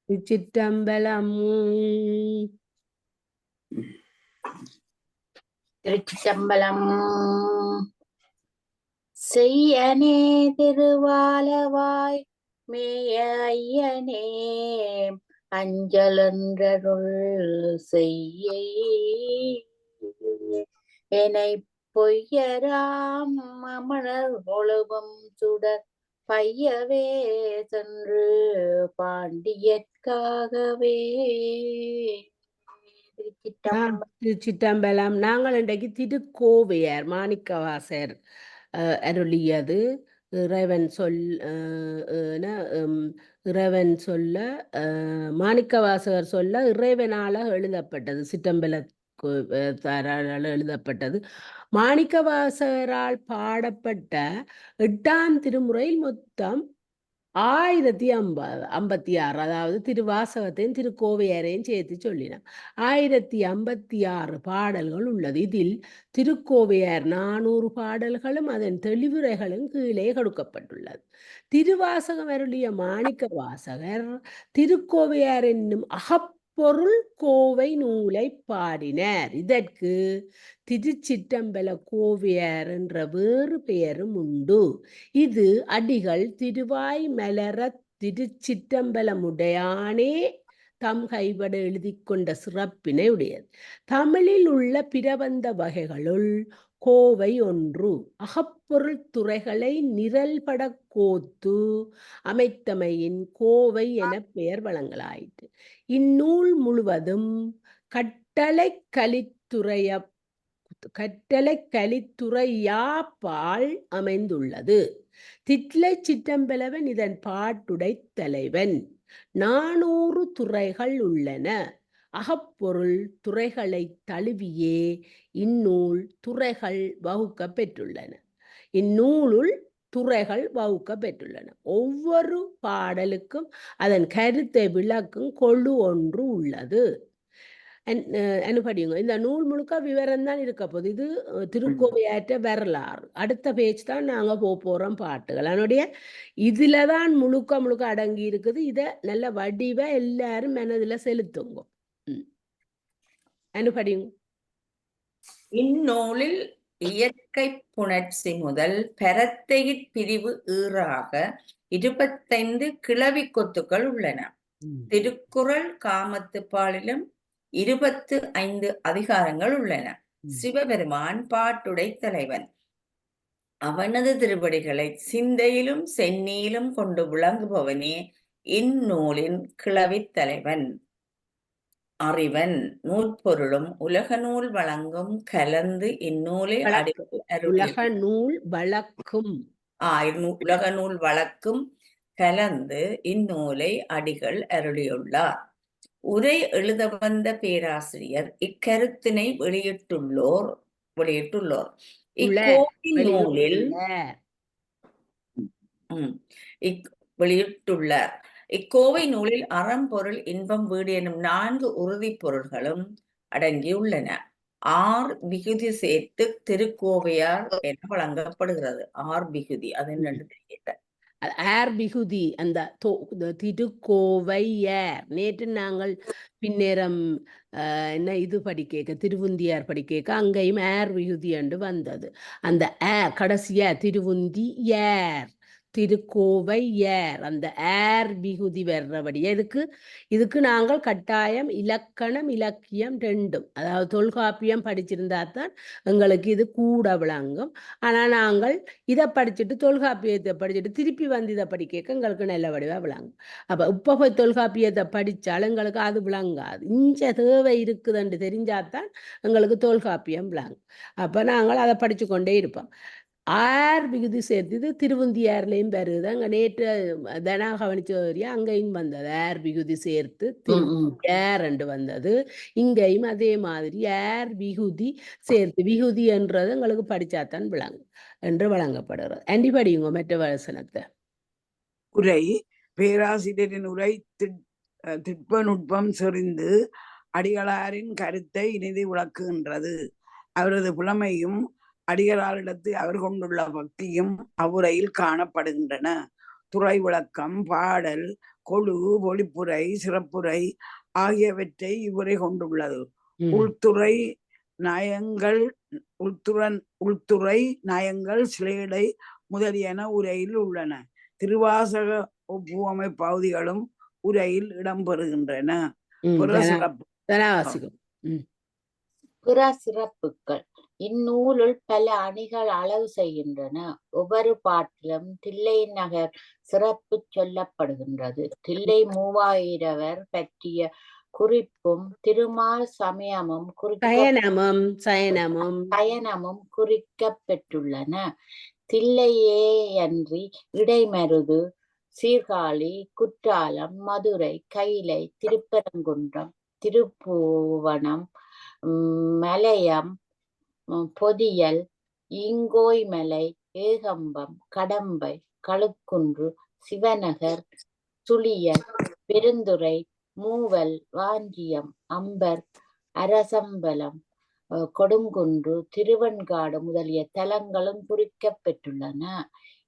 திருச்சிற்றம்பலம். திருச்சிற்றம்பலம். செய்யனே திருவாலவாய் மேய ஐயனே அஞ்சலன்றருள் செய்யை என்னை பொய்யராம் அமணர் ஒழுவும் சுடர் பையவே சென்று பாண்டியற்காகவே. திருச்சிற்றம்பலம். நாங்கள் இன்றைக்கு திருக்கோவையார் மாணிக்கவாசர் அருளியது இறைவன் இறைவன் சொல்ல மாணிக்கவாசகர் சொல்ல இறைவனால எழுதப்பட்டது, சிற்றம்பல எழுதப்பட்டது. மாணிக்கவாசகரால் பாடப்பட்ட 8ஆம் திருமுறையில் மொத்தம் 1056, அதாவது திருவாசகத்தையும் திருக்கோவையாரையும் சேர்த்து சொல்லினான் 1056 பாடல்கள் உள்ளது. இதில் திருக்கோவையார் 400 பாடல்களும் அதன் தெளிவுரைகளும் கீழே கொடுக்கப்பட்டுள்ளது. திருவாசகம் அருளிய மாணிக்க வாசகர் திருக்கோவையார் என்னும் அகப்பொருள் கோவை நூலை பாடினார். இதற்கு திருச்சிற்றம்பல கோவையார் என்ற வேறு பெயரும் உண்டு. இது அடிகள் திருவாய் மலர திருச்சிற்றம்பலமுடையானே தம் கைபட எழுதி கொண்ட சிறப்பினை உடையது. தமிழில் உள்ள பிரபந்த வகைகளுள் கோவை ஒன்று. அகப்பொருள் துறைகளை நிரல்பட கோத்து அமைத்தமையின் கோவை என பெயர் வழங்கலாயிற்று. இந்நூல் முழுவதும் கட்டளை கலித்துறையாப்பால் அமைந்துள்ளது. திட்லை சிற்றம்பலவன் இதன் பாட்டுடை தலைவன். 400 துறைகள் உள்ளன. அகப்பொருள் துறைகளை தழுவியே இந்நூல் துறைகள் வகுக்க பெற்றுள்ளன. இந்நூலுள் துறைகள் வகுக்க பெற்றுள்ளன. ஒவ்வொரு பாடலுக்கும் அதன் கருத்தை விளக்கும் கொள்ளு ஒன்று உள்ளது. அனுபடிங்க. இந்த நூல் முழுக்க விவரம் தான் இருக்க போகுது. இது திருக்கோவையாற்ற வரலாறு. அடுத்த பேஜ் தான் நாங்கள் போகிறோம் பாட்டுகள். அதனுடைய இதில் தான் முழுக்க அடங்கி இருக்குது. இதை நல்ல வடிவ எல்லாரும் மனதில் செலுத்துங்க. அனுபடிங்க. இந்நூலில் இயற்கை புணர்ச்சி முதல் பரத்தையிற் பிரிவு ஈறாக 25 கிளவி கொத்துக்கள் உள்ளன. திருக்குறள் காமத்து பாலிலும் 25 அதிகாரங்கள் உள்ளன. சிவபெருமான் பாட்டுடை தலைவன். அவனது திருவடிகளை சிந்தையிலும் சென்னியிலும் கொண்டு விளங்குபவனே இந்நூலின் கிளவி தலைவன். அறிவன் நூற்பொருளும் உலக நூல் வழங்கும் கலந்து இந்நூலை உலக நூல் வழக்கும் உலக நூல் வழக்கும் கலந்து இந்நூலை அடிகள் அருளியுள்ளார். உரை எழுத வந்த பேராசிரியர் இக்கருத்தினை வெளியிட்டுள்ளோர் இக்கோவை நூலில் அறம்பொருள் இன்பம் வீடு எனும் 4 உறுதி பொருள்களும் அடங்கியுள்ளன. 6 விகுதி சேர்த்து திருக்கோவையார் என வழங்கப்படுகிறது. 6 விகுதி, அது என்னன்னு தெரியல. ஆர் விகுதி அந்த திருக்கோவையார். நேற்று நாங்கள் பின்னேரம் என்ன இது படிக்க திருவுந்தியார் படிக்க அங்கேயும் ஏர் விகுதி என்று வந்தது. அந்த கடைசியா திருவுந்தியார் திருக்கோவையார் அந்த ஏர் விகுதி வர்றபடியே இதுக்கு நாங்கள் கட்டாயம் இலக்கணம் இலக்கியம் ரெண்டும், அதாவது தொல்காப்பியம் படிச்சிருந்தா தான் எங்களுக்கு இது கூட விளங்கும். ஆனால் நாங்கள் இதை படிச்சுட்டு தொல்காப்பியத்தை படிச்சுட்டு திருப்பி வந்து இதை படிக்க எங்களுக்கு நல்ல வடிவாக விளங்கும். அப்போ இப்போ போய் தொல்காப்பியத்தை படித்தாலும் எங்களுக்கு அது விளங்காது. இஞ்ச தேவை இருக்குதுன்னு தெரிஞ்சாதான் எங்களுக்கு தொல்காப்பியம் விளங்கும். அப்போ நாங்கள் அதை படித்து கொண்டே இருப்போம். ஆர் விகுதி சேர்த்து திருவந்தியார்லையும் வருது. அங்கே நேற்று தனா கவனிச்சோரியா அங்கேயும் வந்தது ஏர் விகுதி சேர்த்து ஏர் என்று வந்தது. இங்கேயும் அதே மாதிரி ஏர் விகுதி சேர்த்து விகுதி என்றது எங்களுக்கு படிச்சாத்தான் விளங்கும் என்று வழங்கப்படுகிறது. அண்டி படியுங்க மற்ற வசனத்தை. உரை பேராசிரியரின் உரை திட்பநுட்பம் செறிந்து அடிகளாரின் கருத்தை இனிது விளக்குகின்றது. அவரது புலமையும் அடிகளாரிடத்து அவர் கொண்டுள்ள பக்தியும் அவ்வுரையில் காணப்படுகின்றன. துறை விளக்கம், பாடல், கொழு, ஒளிப்புரை, சிறப்புரை ஆகியவற்றை இவ்வுரை கொண்டுள்ளது. உள்துறை நயங்கள் உள்துறை நயங்கள் சிலேடை முதலியன உரையில் உள்ளன. திருவாசக ஒப்புவமை பகுதிகளும் உரையில் இடம்பெறுகின்றன. பிற சிறப்புகள் இந்நூலுள் பல அணிகள் அழகு செய்கின்றன. ஒவ்வொரு பாட்டிலும் தில்லை நகர் சிறப்பு சொல்லப்படுகின்றது. தில்லை மூவாயிரவர் பற்றிய குறிப்பும் திருமால் சமயமும் சயனமும் குறிக்கப்பெற்றுள்ளன. தில்லையேயன்றி இடைமருது, சீர்காழி, குற்றாலம், மதுரை, கைலை, திருப்பரங்குன்றம், திருப்புவனம், மலையம், பொதியல், ஈங்கோய்மலை, ஏகம்பம், கடம்பை, களுக்குன்று, சிவநகர், சுழியல், பெருந்துறை, மூவல், வாஞ்சியம், அம்பர், அரசம்பலம், கொடுங்குன்று, திருவெண்காடு முதலிய தலங்களும் குறிக்கப்பெற்றுள்ளன.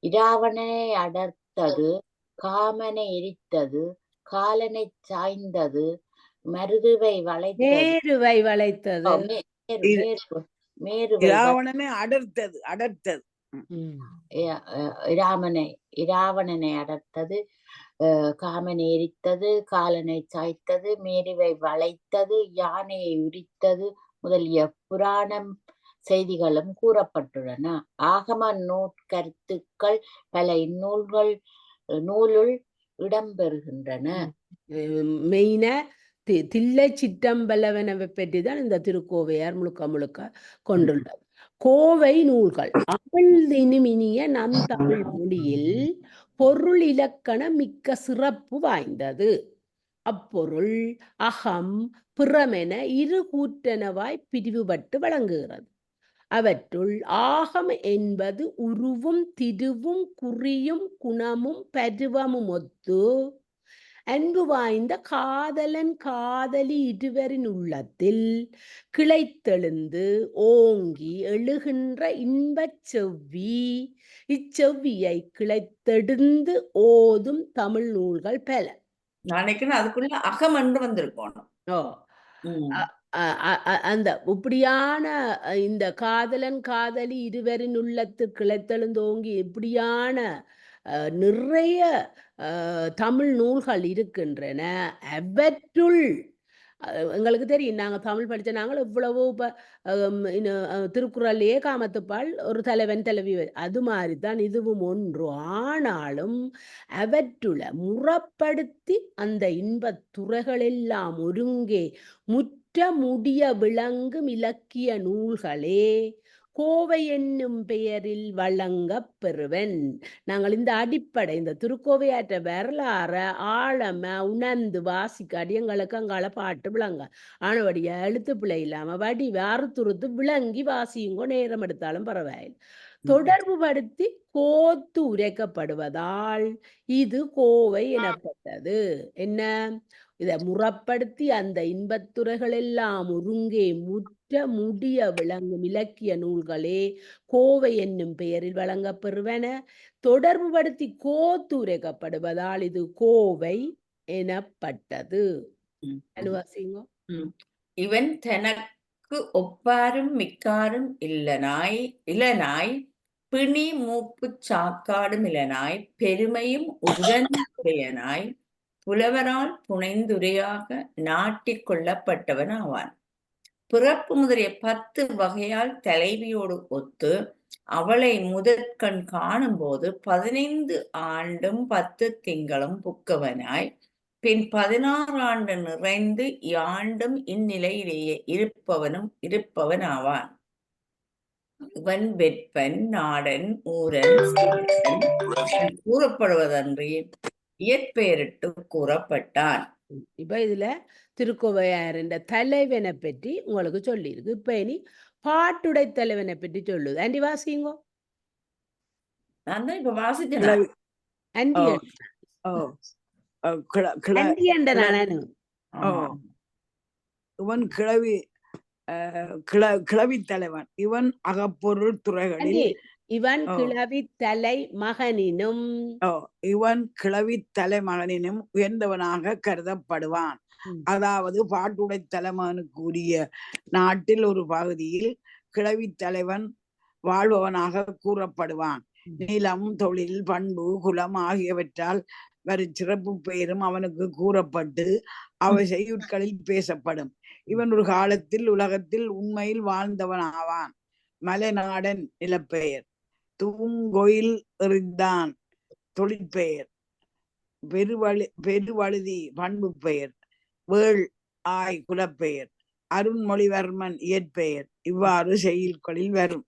இராவணனை அடர்த்தது, காமனை எரித்தது, காலனை சாய்ந்தது, மருதுவை வளைத்தது, இராவணனை அடர்த்தது, இராவணனை அடர்த்தது, காமனை எரித்தது, காலனை சாய்த்தது, மேருவை வளைத்தது, யானையை உரித்தது முதலிய புராணம் செய்திகளும் கூறப்பட்டுள்ளன. ஆகம நூற்கருத்துக்கள் பல நூலுள் இடம்பெறுகின்றன. மெயினா தில்லை சிற்றம்பலவனவை பற்றிதான் இந்த திருக்கோவையார் முழுக்க கொண்டுள்ளது. கோவை நூல்கள் அமிழ்தினும் இனிய நந்தமிழ் மொழியில் பொருள் இலக்கண மிக்க சிறப்பு வாய்ந்தது. அப்பொருள் அகம் பிறமென இரு கூற்றனவாய் பிரிவுபட்டு வழங்குகிறது. அவற்றுள் ஆகம் என்பது உருவும் திருவும் குறியும் குணமும் பருவமும் ஒத்து அன்பு வாய்ந்த காதலன் காதலி இருவரின் உள்ளத்தில் கிளைத்தெழுந்து ஓங்கி எழுகின்ற இன்பச் செவ்வி. இச்செவ்வியை கிளைத்தெடுந்து ஓதும் தமிழ் நூல்கள் பல. நினைக்கிறேன் அதுக்குள்ள அகம் என்று வந்திருக்கோம். அந்த இப்படியான இந்த காதலன் காதலி இருவரின் உள்ளத்து கிளைத்தெழுந்தோங்கி இப்படியான நிறைய தமிழ் நூல்கள் இருக்கின்றன. அவற்றுள் எங்களுக்கு தெரியும், நாங்கள் தமிழ் படித்த நாங்கள் இவ்வளவோ இப்போ திருக்குறள்லேயே காமத்துப்பால் ஒரு தலைவன் தலைவி, அது மாதிரி தான் இதுவும் ஒன்று. ஆனாலும் அவற்றுள முறப்படுத்தி அந்த இன்பத் துறைகளெல்லாம் ஒருங்கே முற்ற முடிய விளங்கும் இலக்கிய நூல்களே கோவை என்னும் பெயரில் வழங்கப் பெறுவன். நாங்கள் இந்த அடிப்படை இந்த திருக்கோவையாற்ற வரலாற ஆழம உணர்ந்து வாசிக்காடி எங்களுக்கு அங்கால பாட்டு விளங்க ஆனவடியா எழுத்து பிள்ளை இல்லாம வடி வாறுத்துறுத்து விளங்கி வாசியுங்கோ, நேரம் எடுத்தாலும் பரவாயில்லை. தொடர்பு படுத்தி கோத்து உரைக்கப்படுவதால் இது கோவை எனப்பட்டது. என்ன இதை முறப்படுத்தி அந்த இன்பத்துறைகள் எல்லாம் ஒருங்கே முற்ற முடிய விளங்கும் இலக்கிய நூல்களே கோவை என்னும் பெயரில் வழங்கப்பெறுவன. தொடர்பு படுத்தி கோத்து உரைக்கப்படுவதால் இது கோவை எனப்பட்டது. அனுவாசிங்கோ. இவன் தனக்கு ஒப்பாரும் மிக்காரும் இலனாய் பிணி மூப்பு சாக்காடும் இலனாய் பெருமையும் உடனுடையனாய் புலவரால் புனைந்துரையாக நாட்டிக் கொள்ளப்பட்டவன் ஆவான். பிறப்பு முதலிய 10 வகையால் தலைவியோடு ஒத்து அவளை முதற்கண் காணும் போது 15 ஆண்டும் 10 திங்களும் புக்கவனாய் பின் 16 ஆண்டு நிறைந்து யாண்டும் இந்நிலையிலேயே இருப்பவன் ஆவான். இவன் வெற்பன் நாடன் ஊரன் கூறப்படுவதன்றி இயற்பெயரிட்டு கூறப்பட்டான். இப்ப இதுல திருக்கோவையார் என்ற தலைவனை பற்றி உங்களுக்கு சொல்லியிருக்கு. இப்ப இனி பாட்டுடை தலைவனை பற்றி சொல்லுது. ஆண்டி வாசிங்கோ. நான் தான் இப்ப வாசிச்சேன். இவன் கிளவி தலைவன். இவன் அகப்பொருள் துறைகளில் இவன் ஓ. கிளவி தலை மகனினும் ஓ, இவன் கிளவி தலைமகனினும் உயர்ந்தவனாக கருதப்படுவான். ம். அதாவது பாட்டுடை தலைமகனுக்கு உரிய நாட்டில் ஒரு பகுதியில் கிளவி தலைவன் வாழ்பவனாக கூறப்படுவான். ம். நிலம், தொழில், பண்பு, குலம் ஆகியவற்றால் வரும் சிறப்பு பெயரும் அவனுக்கு கூறப்பட்டு அவை செய்யுட்களில் பேசப்படும். இவன் ஒரு காலத்தில் உலகத்தில் உண்மையில் வாழ்ந்தவன் ஆவான். மலைநாடன் நிலப்பெயர். தூங்கொயில் எறிந்தான் தொழிற்பெயர். பெருவழுதி பண்பு பெயர். வேள் ஆய் குலப்பெயர். அருண்மொழிவர்மன் இயற்பெயர். இவ்வாறு செய்யுட்களில் வரும்.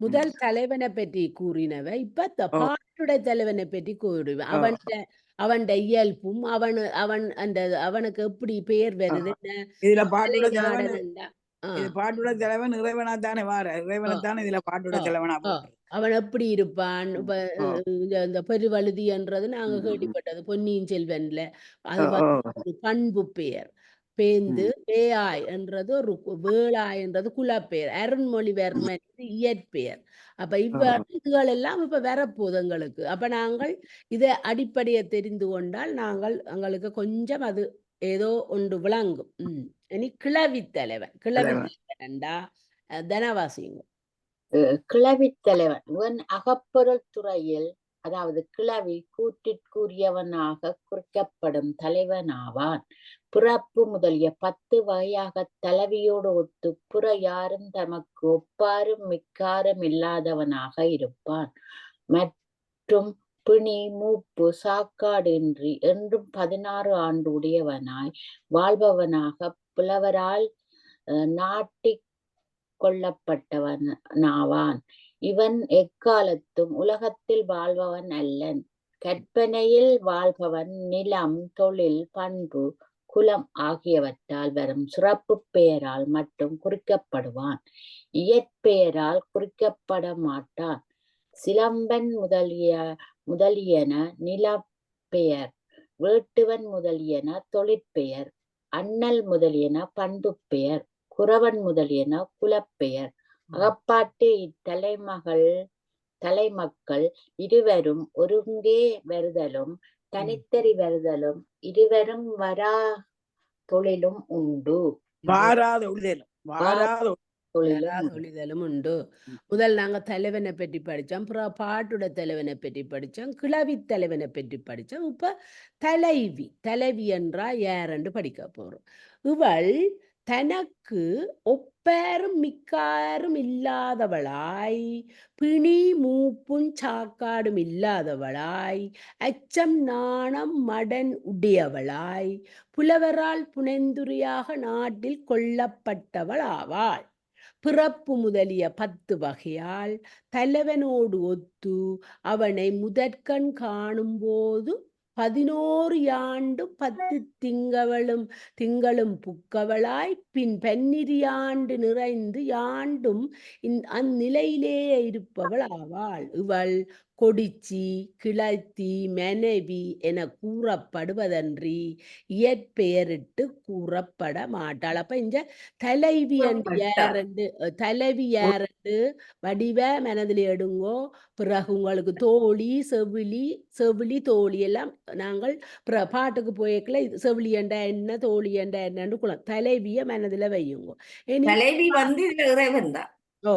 முதல் தலைவனை பற்றி கூறினவை இப்ப ஓ. பாட்டுடை தலைவனை பற்றி கூறுவேன். ஓ. அவன் இயல்பும் அவன் அந்த அவனுக்கு எப்படி பெயர் வருது என்ன இதுல பாட்டுட தலைவன் மலைநாடன்டா. இது பாட்டுட தலைவன் இறைவனா தானே வார இறைவனைத்தானே இதுல பாட்டுட தலைவனா போட்டு. அவன் எப்படி இருப்பான் இப்ப ஓ. இந்த பெருவழுதி என்றது நாங்க கேள்விப்பட்டது பொன்னியின் செல்வன்ல. அது ஒரு பண்பு பெயர். பேந்து பேயாய் என்றது ஒரு வேளாய் என்றது குலப்பெயர். அருண்மொழிவர்மன் இது இயற்பெயர். அப்ப இதுகள் எல்லாம் இப்ப வரப்போகுது எங்களுக்கு. அப்ப நாங்கள் இதை அடிப்படையை தெரிந்து கொண்டால் எங்களுக்கு கொஞ்சம் அது ஏதோ ஒன்று விளங்கும். இனி கிளவி தலைவன் என்றா தனவாசிங்க. கிளவித் தலைவன் இவன் அகப்பொருள் துறையில் அதாவது கிளவி கூற்றிற்குரியவனாக குறிக்கப்படும் தலைவனாவான். பிறப்பு முதலிய 10 வகையாக தலைவியோடு ஒத்து புற யாரும் தமக்கு ஒப்பாரும் மிக்காரும் இல்லாதவனாக இருப்பான். மற்றும் பிணி மூப்பு சாக்காடு இன்றி என்றும் 16 ஆண்டு உடையவனாய் வாழ்பவனாக புலவரால் நாட்டிக் கொள்ளப்பட்டவனாவான். இவன் எக்காலத்தும் உலகத்தில் வாழ்பவன் அல்லன். கற்பனையில் வாழ்பவன் நிலம், தொழில், பண்பு, குலம் ஆகியவற்றால் வரும் சிறப்பு பெயரால் மட்டும் குறிக்கப்படுவான். இயற்பெயரால் குறிக்கப்பட மாட்டான். சிலம்பன் முதலியன நிலப்பெயர். வேட்டுவன் முதலியன தொழிற்பெயர். அண்ணல் முதலியன பண்பு பெயர். குறவன் முதலியன குலப்பெயர். அகப்பாட்டு தலைமக்கள் இருவரும் ஒருங்கே வருதலும் தனித்தறி வருதலும் இருவரும் வரா தொழிலும் உண்டு. வாராத தொழிலும் உண்டு. முதல் நாங்க தலைவனை பற்றி படிச்சோம். அப்புறம் பாட்டுட தலைவனை பற்றி படிச்சோம். கிளவி தலைவனை பற்றி படிச்சோம். இப்ப தலைவி என்றா யாரென்று படிக்க போறோம். இவள் தனக்கு ஒப்பாரும் மிக்காரும் இல்லாதவளாய், பிணி மூப்பும் சாக்காடும் இல்லாதவளாய், அச்சம் நாணம் மடன் உடையவளாய், புலவரால் புனைந்துரையாக நாட்டில் கொள்ளப்பட்டவள் ஆவாள். பிறப்பு முதலிய 10 வகையால் தலைவனோடு ஒத்து அவனை முதற்கண் காணும்போது 11 யாண்டு 10 திங்களும் புக்கவளாய் பின் 12 யாண்டு நிறைந்து யாண்டும் அந்நிலையிலேயே இருப்பவள் ஆவாள். இவள் கொடிச்சி, கிளத்தி, மனைவி என கூறப்படுவதன்றி இயற்பெயரிட்டு கூறப்பட மாட்டாள். அப்ப இந்த தலைவி யாரண்டு வடிவ மனதில் எடுங்கோ. பிறகு உங்களுக்கு தோழி, செவிலி தோழி எல்லாம் நாங்கள் பாட்டுக்கு போய்க்கல செவிலி என்றா என்ன தோழி என்றா என்னன்னு குளம் தலைவிய மனதில வையுங்க. தலைவி வந்து இறைவன் தான். ஓ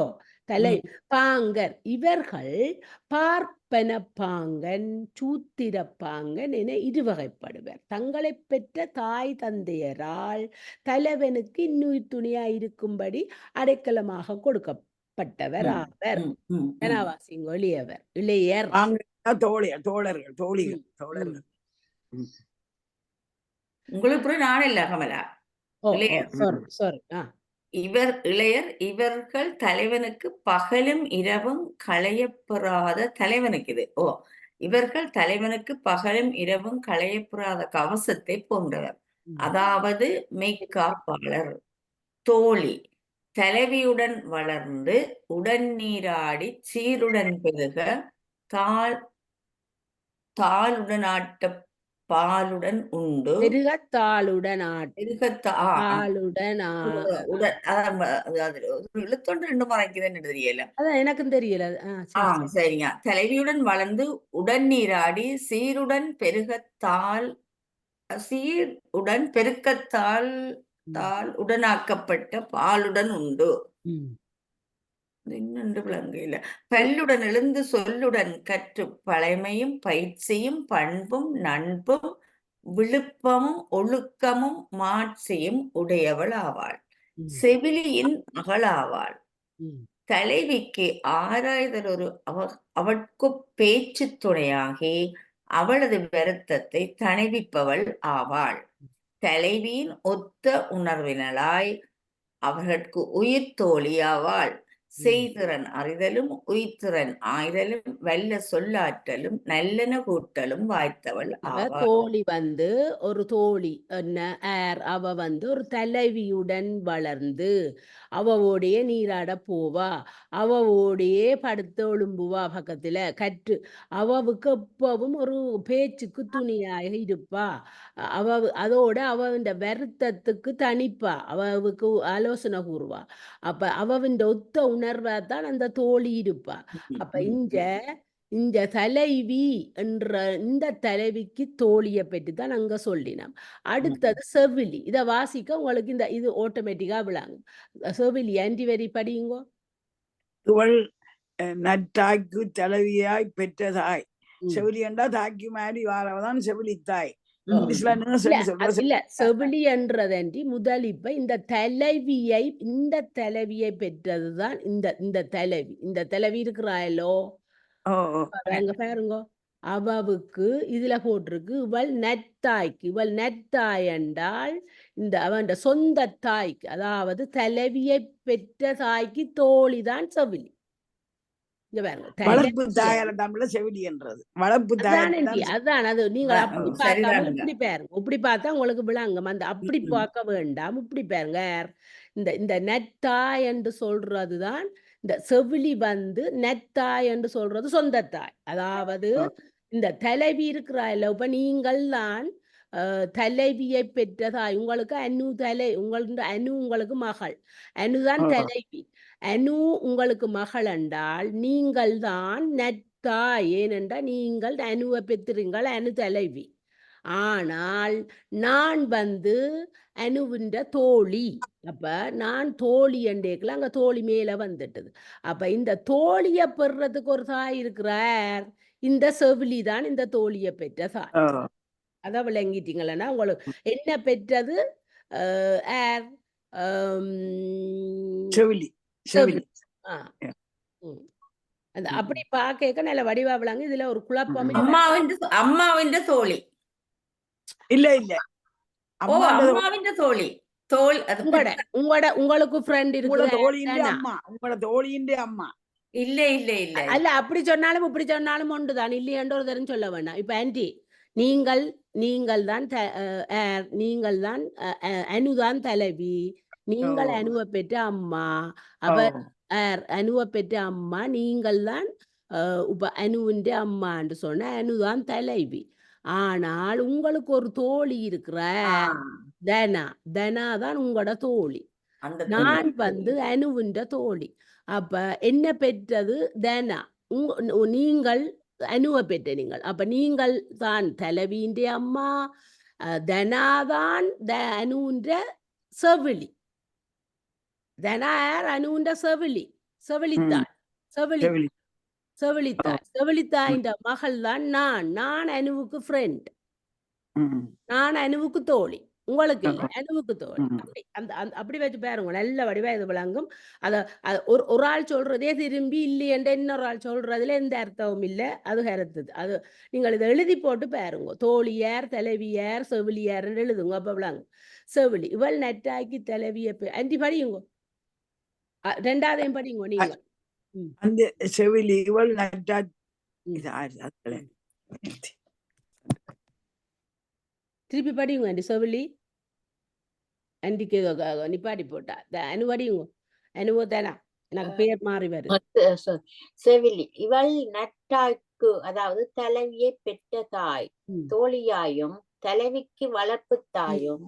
பாங்கர் இவர்கள் பார்ப்பன பாங்கன், சூத்திர பாங்கன் என இருவகைப்படுவர். தங்களை பெற்ற தாய் தந்தையரால் தலைவனுக்கு இன்னுயிர் துணியாயிருக்கும்படி அடைக்கலமாக கொடுக்கப்பட்டவர் ஆவர். ஜனவாசிங்க இளையர் தோழர்கள். உங்களுக்கு நான் இல்ல கமலா. இளையர் இவர்கள் தலைவனுக்கு பகலும் இரவும் களையப்பெறாத தலைவனுக்கு இது இவர்கள் தலைவனுக்கு பகலும் இரவும் களையப்பெறாத கவசத்தை போன்றவர். அதாவது மெய்காப்பாளர். தோழி தலைவியுடன் வளர்ந்து உடன் நீராடி சீருடன் பெருக தாளுடனாட்ட பாலுடன் உண்டு. பெருகத்தாளுடன் பெருகத்தாளுடன் உடன் எழுத்தொன்று ரெண்டு மறைக்குதுன்னு தெரியல. அதான் எனக்கும் தெரியல. சரி. சரிங்க. தலைவியுடன் வளர்ந்து உடன் நீராடி சீருடன் பெருக்கத்தால் உடனாக்கப்பட்ட பாலுடன் உண்டு. இன்னொன்று விளங்கையில பல்லுடன் எழுந்து சொல்லுடன் கற்று பழைமையும் பயிற்சியும் பண்பும் நண்பும் விழுப்பமும் ஒழுக்கமும் மாட்சியும் உடையவள் ஆவாள். செவிலியின் மகளாவாள். தலைவிக்கு ஆராய்தல் ஒரு அவட்கு பேச்சு துணையாகி அவளது வருத்தத்தை தணிவிப்பவள் ஆவாள். தலைவியின் ஒத்த உணர்வினளாய் அவர்களுக்கு உயிர் தோழியாவாள். செய்திறன் அறிதலும் உயிர்த்திறன் ஆய்தலும் வல்ல சொல்லாற்றலும் நல்லென கூட்டலும் வாய்த்தவள் ஆவாள். தோழி ஒரு தோழி அவ ஒரு தலைவியுடன் வளர்ந்து அவவோடைய நீராட போவா, அவவோடையே படுத்து ஒழும்புவா, பக்கத்துல கற்று அவவுக்கு எப்பவும் ஒரு பேச்சுக்கு துணியாக இருப்பா. அதோட அவன் வருத்தத்துக்கு தணிப்பா, அவவுக்கு ஆலோசனை கூறுவா. அப்ப அவன் ஒத்த உணர்வா தான் அந்த தோழி இருப்பா. அப்ப இந்த தலைவி என்ற இந்த தலைவிக்கு தோழியை பற்றி தான் அங்க சொல்லினோம். அடுத்தது செவிலி. இதை வாசிக்க உங்களுக்கு இது ஆட்டோமேட்டிக்கா விளங்கும். செவிலி ஆன்டி வரி படியுங்கோ. இவள் நற்றாய்க்கு தலைவியாய் பெற்றதாய். செவிலி என்றா தாக்கி மாறி வாரவதான் செவிலி தாய். இல்ல, செவிலி என்றதன்றி முதல் இப்ப இந்த தலைவியை பெற்றதுதான் இந்த தலைவி இருக்கிறாயலோ பாருங்க. அவவுக்கு இதுல போட்டிருக்கு இவள் நற்தாய் என்றால் அவன் சொந்த தாய்க்கு, அதாவது தலைவியை பெற்ற தாய்க்கு தோழிதான் செவிலி. வளர்ப்பு தாயால தமிழ்ல செவிலி என்றது. வளர்ப்பு அதான் அது. நீங்க அப்படி பார்க்காம இப்படி பாருங்க. இப்படி பார்த்தா உங்களுக்கு விளங்கும். அந்த அப்படி பார்க்க வேண்டாம், இப்படி பாருங்க. இந்த நெத்தாய் என்று சொல்றதுதான் இந்த செவிலி நெத்தாய் என்று சொல்றது சொந்த தாய். அதாவது இந்த தலைவி இருக்கிறாயில்ல, இப்ப நீங்கள் தான் தலைவியை பெற்ற தாய். உங்களுக்கு அனு உங்களுக்கு மகள். அனுதான் தலைவி. அனு உங்களுக்கு மகள் என்றால் நீங்கள் தான் நெத்தாய். ஏனென்றால் நீங்கள் அனுவை பெற்றுறீங்கள், அனு தலைவி. ஆனால் நான் அனுவின்ற தோழி. அப்ப நான் தோழி என்றேக்கல, அங்க தோழி மேல வந்துட்டது. அப்ப இந்த தோழியை பெறதுக்கு ஒரு தாய் இருக்கிறார். இந்த செவிலி தான் இந்த தோழியை பெற்ற தாய். அத விளங்கிட்டீங்களா? உங்களுக்கு என்ன பெற்றது? அப்படி பாக்க நல்ல வடிவா விளங்கு. இதுல ஒரு குழப்பம். அம்மாவின் தோழி இல்ல அம்மாவின் தோழி. உங்களுக்கு ஃப்ரெண்ட் இருக்கு, தோழியின் அம்மா. இல்ல இல்ல இல்ல அல்ல, அப்படி சொன்னாலும் இப்படி சொன்னாலும் ஒன்றுதான். இல்லையென்று ஒரு தரம் சொல்ல வேண்டாம். இப்ப ஆன்டி நீங்கள் தான் அனுதான் தலைவி. நீங்கள் அனுவ பெற்ற அம்மா. அப்ப அனுவ பெற்ற அம்மா நீங்கள் தான் அனுவின் அம்மான்னு சொன்ன அனுதான் தலைவி. ஆனால் உங்களுக்கு ஒரு தோழி இருக்கிற தனா தான் உங்களோட தோழி. நான் அனுவின் தோழி. அப்ப என்ன பெற்றது? தனா. நீங்கள் அனுவ பெற்ற நீங்கள். அப்ப நீங்கள் தான் தலைவியின் அம்மா, தனாதான் அனுன்ற செவிலி. தனார் அனுன்ற செவிலித்தாய். செவிலித்தாயின் மகள் தான் நான் அனுவுக்கு ஃப்ரெண்ட். நான் அனுவுக்கு தோழி. உங்களுக்கு இல்லை, அனுவுக்கு தோழி. அப்படி வச்சு பாருங்க, நல்ல வடிவா இது விளங்கும். ஒரு ஆள் சொல்றதே திரும்பி இல்லை என்ற இன்னொரு ஆள் சொல்றதுல எந்த அர்த்தமும் இல்லை. அது கருத்துது. அது நீங்கள் இதை எழுதி போட்டு பாருங்க. தோழியார், தலைவியார், செவிலியார் எழுதுங்க. அப்ப விளங்கும். செவிலி இவள் நெட்டாக்கி தலைவிய அஞ்சி படியுங்க. ரெண்டாவதையும் படிங்க நீங்க. அந்த செவிலி இவள் நெட்டா திருப்பி படியுங்க. அந்த செவிலி அண்டிக்கு நிப்பாடி போட்டா அனு படியுங்க. அனுவோ தானா எனக்கு பேர் மாறி வருது. செவிலி இவள் நட்டாய்க்கு தலைவிக்கு அதாவது தலைவியை பெற்ற தாய், ம். தோழியாயும், தலைவிக்கு வளர்ப்பு ம். தாயும்,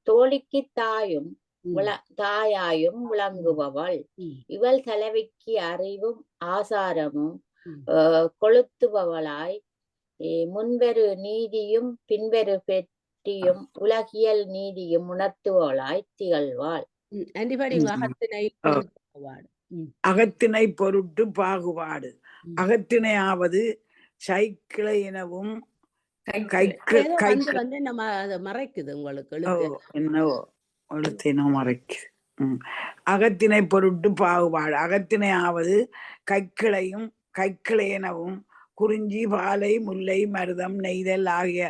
தோழிக்கு தாயும் ம். தாயாயும் விளங்குபவள். ம். இவள் தலைவிக்கு அறிவும் ஆசாரமும் ம். கொளுத்துபவளாய், முன்பெரு நீதியும் பின்பெரு பெற்றியும் உலகியல் நீதியும் உணர்த்துவளாய் திகழ்வாள். ஆண்டி படிங்க. ம். அகத்திணை ஓ. பொருட்பாகுபாடு. ம். அகத்திணை பொருட்டு பாகுபாடு. ம். அகத்திணையாவது சைக்கிளை எனவும் கைக்கிளை ஏதோ கைக்கு வந்து நம்ம அதை மறைக்குது உங்களுக்கு ஓ எழுத்து. என்னவோ எழுத்தினோ மறைக்கு. அகத்திணை பொருட்டு பாகுபாடு. அகத்திணையாவது கைக்கிளையும் கைக்கிளை எனவும் குறிஞ்சி, பாலை, முல்லை, மருதம், நெய்தல் ஆகிய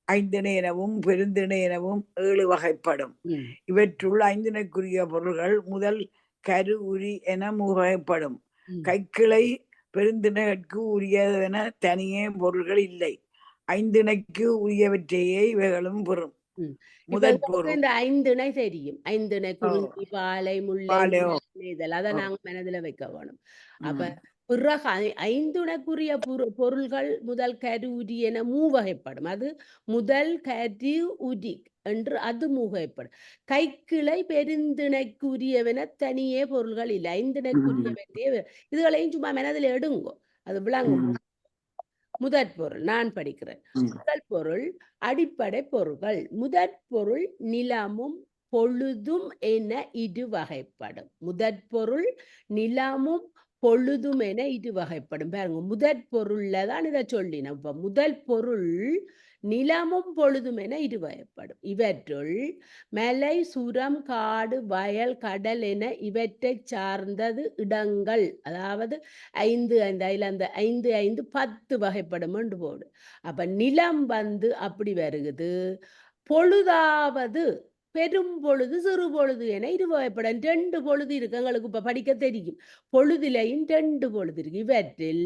ஐந்திணை எனவும் பெருந்திணை எனவும் 7 வகைப்படும். ம். இவற்றுள் ஐந்திணைக்குரிய பொருள்கள் முதல் கரு உரி என வகைப்படும். ம். கைக்கிளை பெருந்திணைக்கு உரியதென தனியே பொருள்கள் இல்லை. ஐந்திணைக்கு உரியவற்றையே இவைகளும் பெறும். ம். இப்ப முதல் உங்களுக்கு பொருள் இந்த 5 இணை தெரியும். 5 இணை குறிஞ்சி, பாலை, முல்லை, பாலையோ நெய்தல். அதை ஓ. நாங்க மனதுல வைக்க வேணும். அப்ப ம். பிறகு 5 இணைக்குரிய பொருள்கள் முதல் கரு உரி என மூவகைப்படும். அது முதல் கரு உரி என்று அது மூவகைப்படும். கைக்கிளை பெருந்திணைக்குரியவென தனியே பொருள்கள் இல்லை. 5 இணைக்குரியவற்றையே இதுகளையும் சும்மா மனதில் எடுங்கோ, அது விளங்கும். ம். முதற் பொருள் நான் படிக்கிறேன். ம். முதல் பொருள் அடிப்படை பொருள்கள். முதற் பொருள் நிலமும் பொழுதும் என 2 வகைப்படும். முதற் பொருள் நிலமும் பொழுதும் என 2 வகைப்படும். பாருங்க, முதற் பொருள்ல தான் இதை சொல்லினோம். இப்ப முதல் பொருள் நிலமும் பொழுதும் என 2 வகைப்படும். இவற்றுள் மலை, சுரம், காடு, வயல், கடல் என இவற்றை சார்ந்தது இடங்கள். அதாவது 5 அதில் அந்த 5 5 10 வகைப்படும் என்று போடு. அப்ப நிலம் வந்து அப்படி வருகுது. பொழுதாவது பெரும் பொழுது, சிறு பொழுது என 2 வகைப்படும். 2 பொழுது இருக்கு. எங்களுக்கு இப்ப படிக்க தெரியும். பொழுதிலையும் 2 பொழுது இருக்கு. இவற்றில்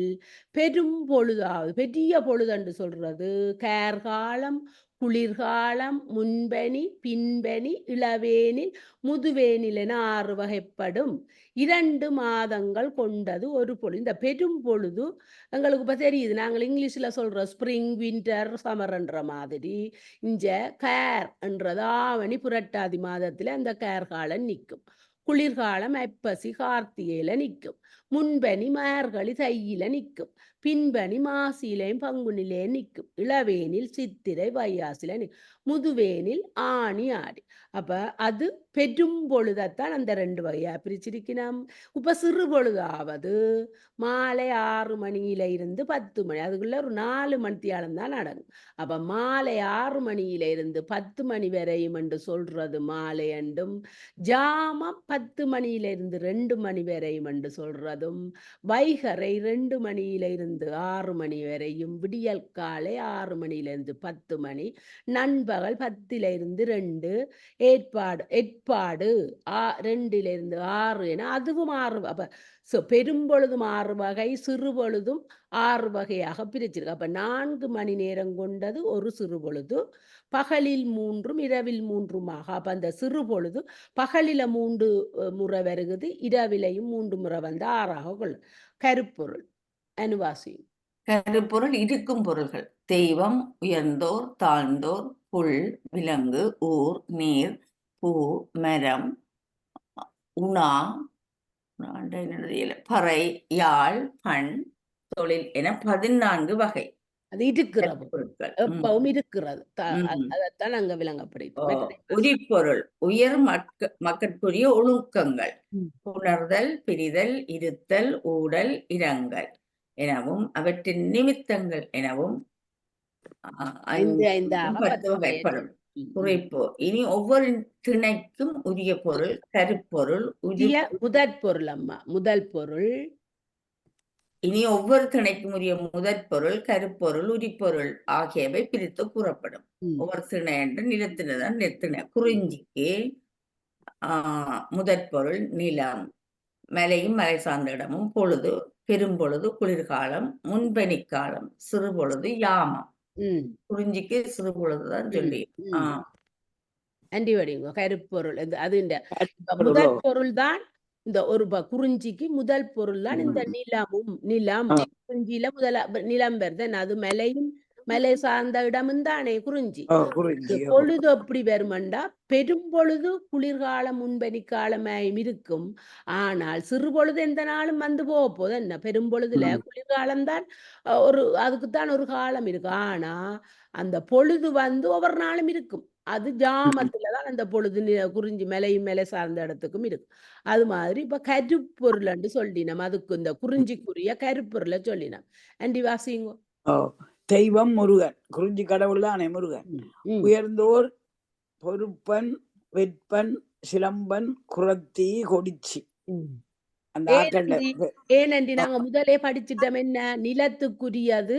பெரும் பொழுதாவது பெரிய பொழுது என்று சொல்றது கேர்காலம், குளிர்காலம், முன்பனி, பின்பனி, இளவேனில், முதுவேனில் என 6 வகைப்படும். 2 மாதங்கள் கொண்டது ஒரு பொழுது. இந்த பெரும் பொழுது எங்களுக்கு இப்ப தெரியுது. நாங்கள் இங்கிலீஷ்ல சொல்றோம் ஸ்ப்ரிங், வின்டர், சம்மர்ன்ற மாதிரி. இங்க கேர் என்றது ஆவணி, புரட்டாதி மாதத்துல அந்த கேர் காலம் நிற்கும். குளிர்காலம் ஐப்பசி, கார்த்திகையில நிற்கும். முன்பனி மார்கழி, தையில நிற்கும். பின்பனி மாசியிலையும் பங்குனிலையும் நிற்கும். இளவேனில் சித்திரை, வையாசில நிற்கும். முதுவேனில் ஆணி, ஆடி. அப்ப அது பெரும் பொழுதைத்தான் அந்த 2 வகையா பிரிச்சிருக்கிறோம். இப்ப சிறு பொழுதாவது மாலை 6 மணியில இருந்து 10 மணி, அதுக்குள்ள ஒரு 4 மணித்தியாலம் தான் நடக்கும். அப்ப மாலை 6 மணியில இருந்து 10 மணி வரையும் என்று சொல்றது மாலை என்றும், ஜாமம் 10 மணியில இருந்து 2 மணி வரையும் என்று சொல்றதும், வைகரை 2 மணியில இருந்து 6 மணி வரையும், விடியல் காலை 6 மணியில இருந்து 10 மணி, நண்பகல் 10ல இருந்து 2, ஏற்பாடு 2ல இருந்து 6 என அதுவும் 6. அப்ப பெரும்பொழுதும் 6 வகை, சிறு பொழுதும் 6 வகையாக பிரிச்சிருக்கு. அப்ப 4 மணி நேரம் கொண்டது ஒரு சிறு பொழுது, பகலில் 3ம் இரவில் 3மாக. அப்ப அந்த சிறு பொழுது பகலில 3 முறை வருகுது, இரவிலையும் 3 முறை வந்து 6ஆக கொள்ளும். கருப்பொருள் அனுவாசி. கருப்பொருள் இருக்கும் பொருள்கள் தெய்வம், உயர்ந்தோர், தாழ்ந்தோர், புல், விலங்கு, ஊர், நீர், பூ, மரம், உணா, பறை, யாழ், பண், தொழில் என 14 வகை அது இருக்கிறது, பொருட்கள். எப்பவும் இருக்கிறது. அதைத்தான் அங்க விளங்கப்படுது. உரிப்பொருள் உயர் மக்கட்குரிய ஒழுக்கங்கள். உணர்தல், பிரிதல், இருத்தல், ஊடல், இரங்கல் எனவும் அவற்றின் நிமித்தங்கள் எனவும் 10 வகைப்படும். குறிப்பு இனி ஒவ்வொரு திணைக்கும் உரிய பொருள் கருப்பொருள் முதற் பொருள். அம்மா முதல் பொருள். இனி ஒவ்வொரு திணைக்கும் உரிய முதற் பொருள், கருப்பொருள், உரிப்பொருள் ஆகியவை பிரித்து கூறப்படும். ஒவ்வொரு திணை என்று நிலத்தினதான் நிலத்திணை. குறிஞ்சிக்கு முதற் பொருள் நிலம், மலையும் மலை சார்ந்த இடமும், பொழுது பெரும்பொழுது குளிர்காலம், முன்பனிக்காலம், சிறு பொழுது யாமம். குறிஞ்சிக்கு சிறு பொழுதுதான் சொல்லி அண்டி வடிங்க கருப்பொருள். அது முதற் பொருள் தான் இந்த ஒரு குறிஞ்சிக்கு முதல் பொருள் தான் இந்த நிலமும். நிலம் குறிஞ்சியில நிலம் வருது. அது மலை சார்ந்த இடமும் தானே குறிஞ்சி. குறிஞ்சி பொழுது எப்படி வருமண்டா, பெரும்பொழுது குளிர்காலம் முன்பனி காலமாயும் இருக்கும். ஆனால் சிறு பொழுது எந்த நாளும் வந்து போக போது என்ன, பெரும்பொழுதுல குளிர்காலம் தான் அதுக்குத்தான் ஒரு காலம் இருக்கு. ஆனா அந்த பொழுது வந்து ஒவ்வொரு நாளும் இருக்கும். அது ஜாமத்துலதான் அந்த பொழுது குறிஞ்சி மலை சார்ந்த இடத்துக்கும் இருக்கு. அது மாதிரி இப்ப கருப்பொருள்னு சொல்லினோம். அதுக்கு இந்த குறிஞ்சிக்குரிய கருப்பொருளை சொல்லினோம். அண்டி வாசிங்கோ. தெய்வம் முருகன், குறிஞ்சி கடவுள் தானே முருகன். உயர்ந்தோர் பொறுப்பன், வெற்பன், சிலம்பன், குரத்தி, கொடிச்சி. அந்த ஏனண்டி நாங்க முதலே படிச்சுட்டோம். என்ன நிலத்துக்குரியது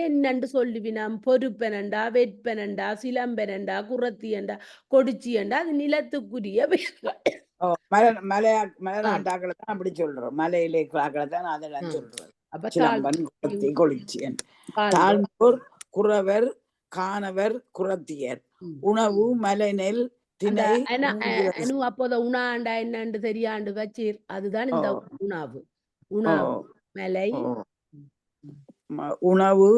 என்னன்னு சொல்லுவினாம். பொறுப்பனண்டா, வெற்பனண்டா, சிலம்பனண்டா, குரத்தியண்டா, கொடிச்சியண்டா, அது நிலத்துக்குரிய மலைநாட்டாக்களை தான் அப்படி சொல்றோம். மலையிலே தான் அதெல்லாம் சொல்றோம். சிலம்பன், குரத்தி, கொடிச்சியன். தாழ்ந்தோர் குறவர், காணவர், குரத்தியர். உணவு மலைநெல் திணை. அப்போத உணாண்டா என்னன்னு தெரியாண்டு வச்சீர். அதுதான் இந்த உணவு. உணவு மலை, உணவு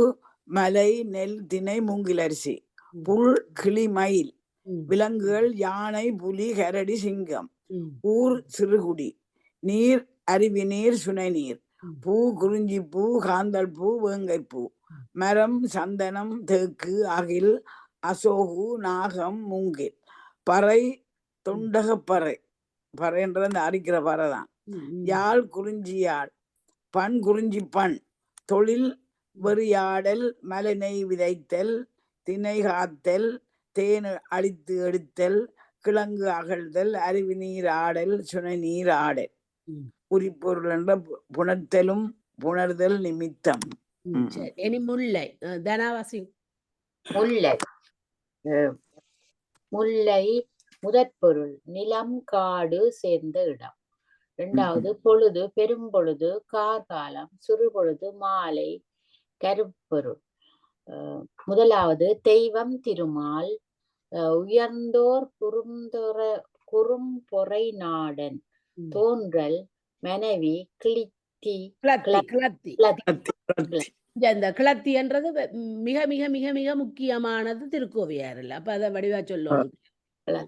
மலை நெல் திணை மூங்கிலரிசி. புல் கிளி மயில். விலங்குகள் யானை புலி கரடி சிங்கம். ஊர் சிறுகுடி. நீர் அருவி நீர் சுனை நீர். பூ குறிஞ்சி பூ காந்தல் பூ வேங்கைப்பூ. மரம் சந்தனம் தேக்கு அகில் அசோகு நாகம் மூங்கில். பறை தொண்டகப்பறை. பறைன்றது அந்த அரிக்கிற பறை தான். யாழ் குறிஞ்சி யாழ். பண் குறிஞ்சி பண். தொழில் வெறியாடல், மலை நெய் விதைத்தல், திணை காத்தல், தேன் அழித்து எடுத்தல், கிழங்கு அகழ்தல், அருவி நீர் ஆடல், சுனை நீர் ஆடல். உரிப்பொருள் என்ற புணர்த்தலும் புணர்தல் நிமித்தம். முல்லை தனாவாசி. முல்லை முதற்பொருள் நிலம் காடு சேர்ந்த இடம். இரண்டாவது பொழுது பெரும்பொழுது கார்காலம், சிறுபொழுது மாலை கருப்பொருள். முதலாவது தெய்வம் திருமால். உயர்ந்தோர் குறும்பொறை நாடன். தோன்றல் மனைவி கிளத்தி. இந்த கிளத்தி என்றது மிக மிக மிக மிக முக்கியமானது திருக்கோவையாறுல. அப்ப அதை வடிவா சொல்லுவோம்.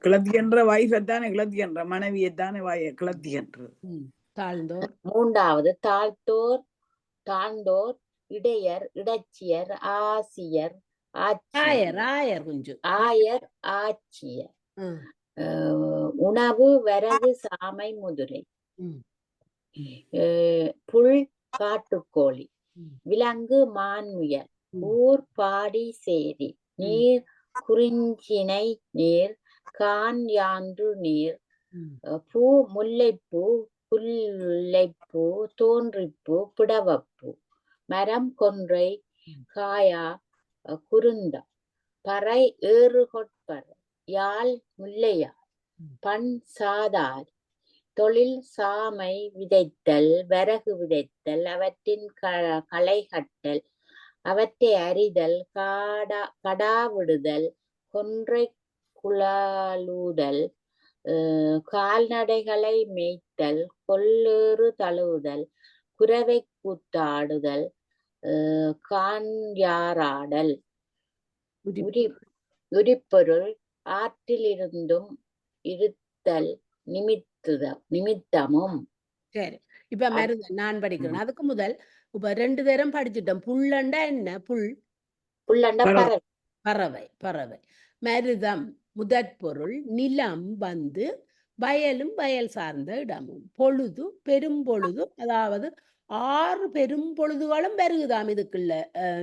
கிளத்தி என்ற வைஃபைத்தானே கிளத்தி என்ற மனைவியைத்தானே கிளத்தி என்று. தாழ்ந்தோர். மூன்றாவது தாழ்ந்தோர் இடையர் இடைச்சியர் ஆசியர் ஆயர் கொஞ்சம் ஆயர் ஆட்சியர். உணவு வரகு சாமை முதுரை. புல் காட்டுக்கோழி. விலங்கு மான்முயல். ஊர் பாடி சேரி. நீர் குறிஞ்சினை நீர். கான் யான்று நீர். பூ முல்லைப்பூ புல்லைப்பூ தோன்றிப்பூ பிடவப்பூ. மரம் கொன்றை காயா குருந்தம். பறை ஏறுகொட்பறை. யாழ் முல்லையார். பண் சாதார். தொழில் சாமை விதைத்தல், வரகு விதைத்தல், அவற்றின் களை கட்டல், அவற்றை அறிதல், கடாவிடுதல், கொன்றை குழலூதல், கால்நடைகளை மேய்த்தல், கொள்ளேறு தழுவுதல், குரவை கூத்தாடுதல், காண்யாராடல். உரிப்பொருள் ஆற்றிலிருந்தும் இருத்தல் நிமித்தமும். சரி, இப்ப மருதன் நான் படிக்கிறேன். அதுக்கு முதல் இப்ப 2 தரம் படிச்சுட்டோம். புல்லண்டா என்ன? புல்லண்டா பறவை. மருதம் முதற்பொருள். நிலம் வந்து வயலும் வயல் சார்ந்த இடமும். பொழுது பெரும்பொழுது, அதாவது 6 பெரும்பொழுதுகளும் பெருகுதாம் இதுக்குள்ள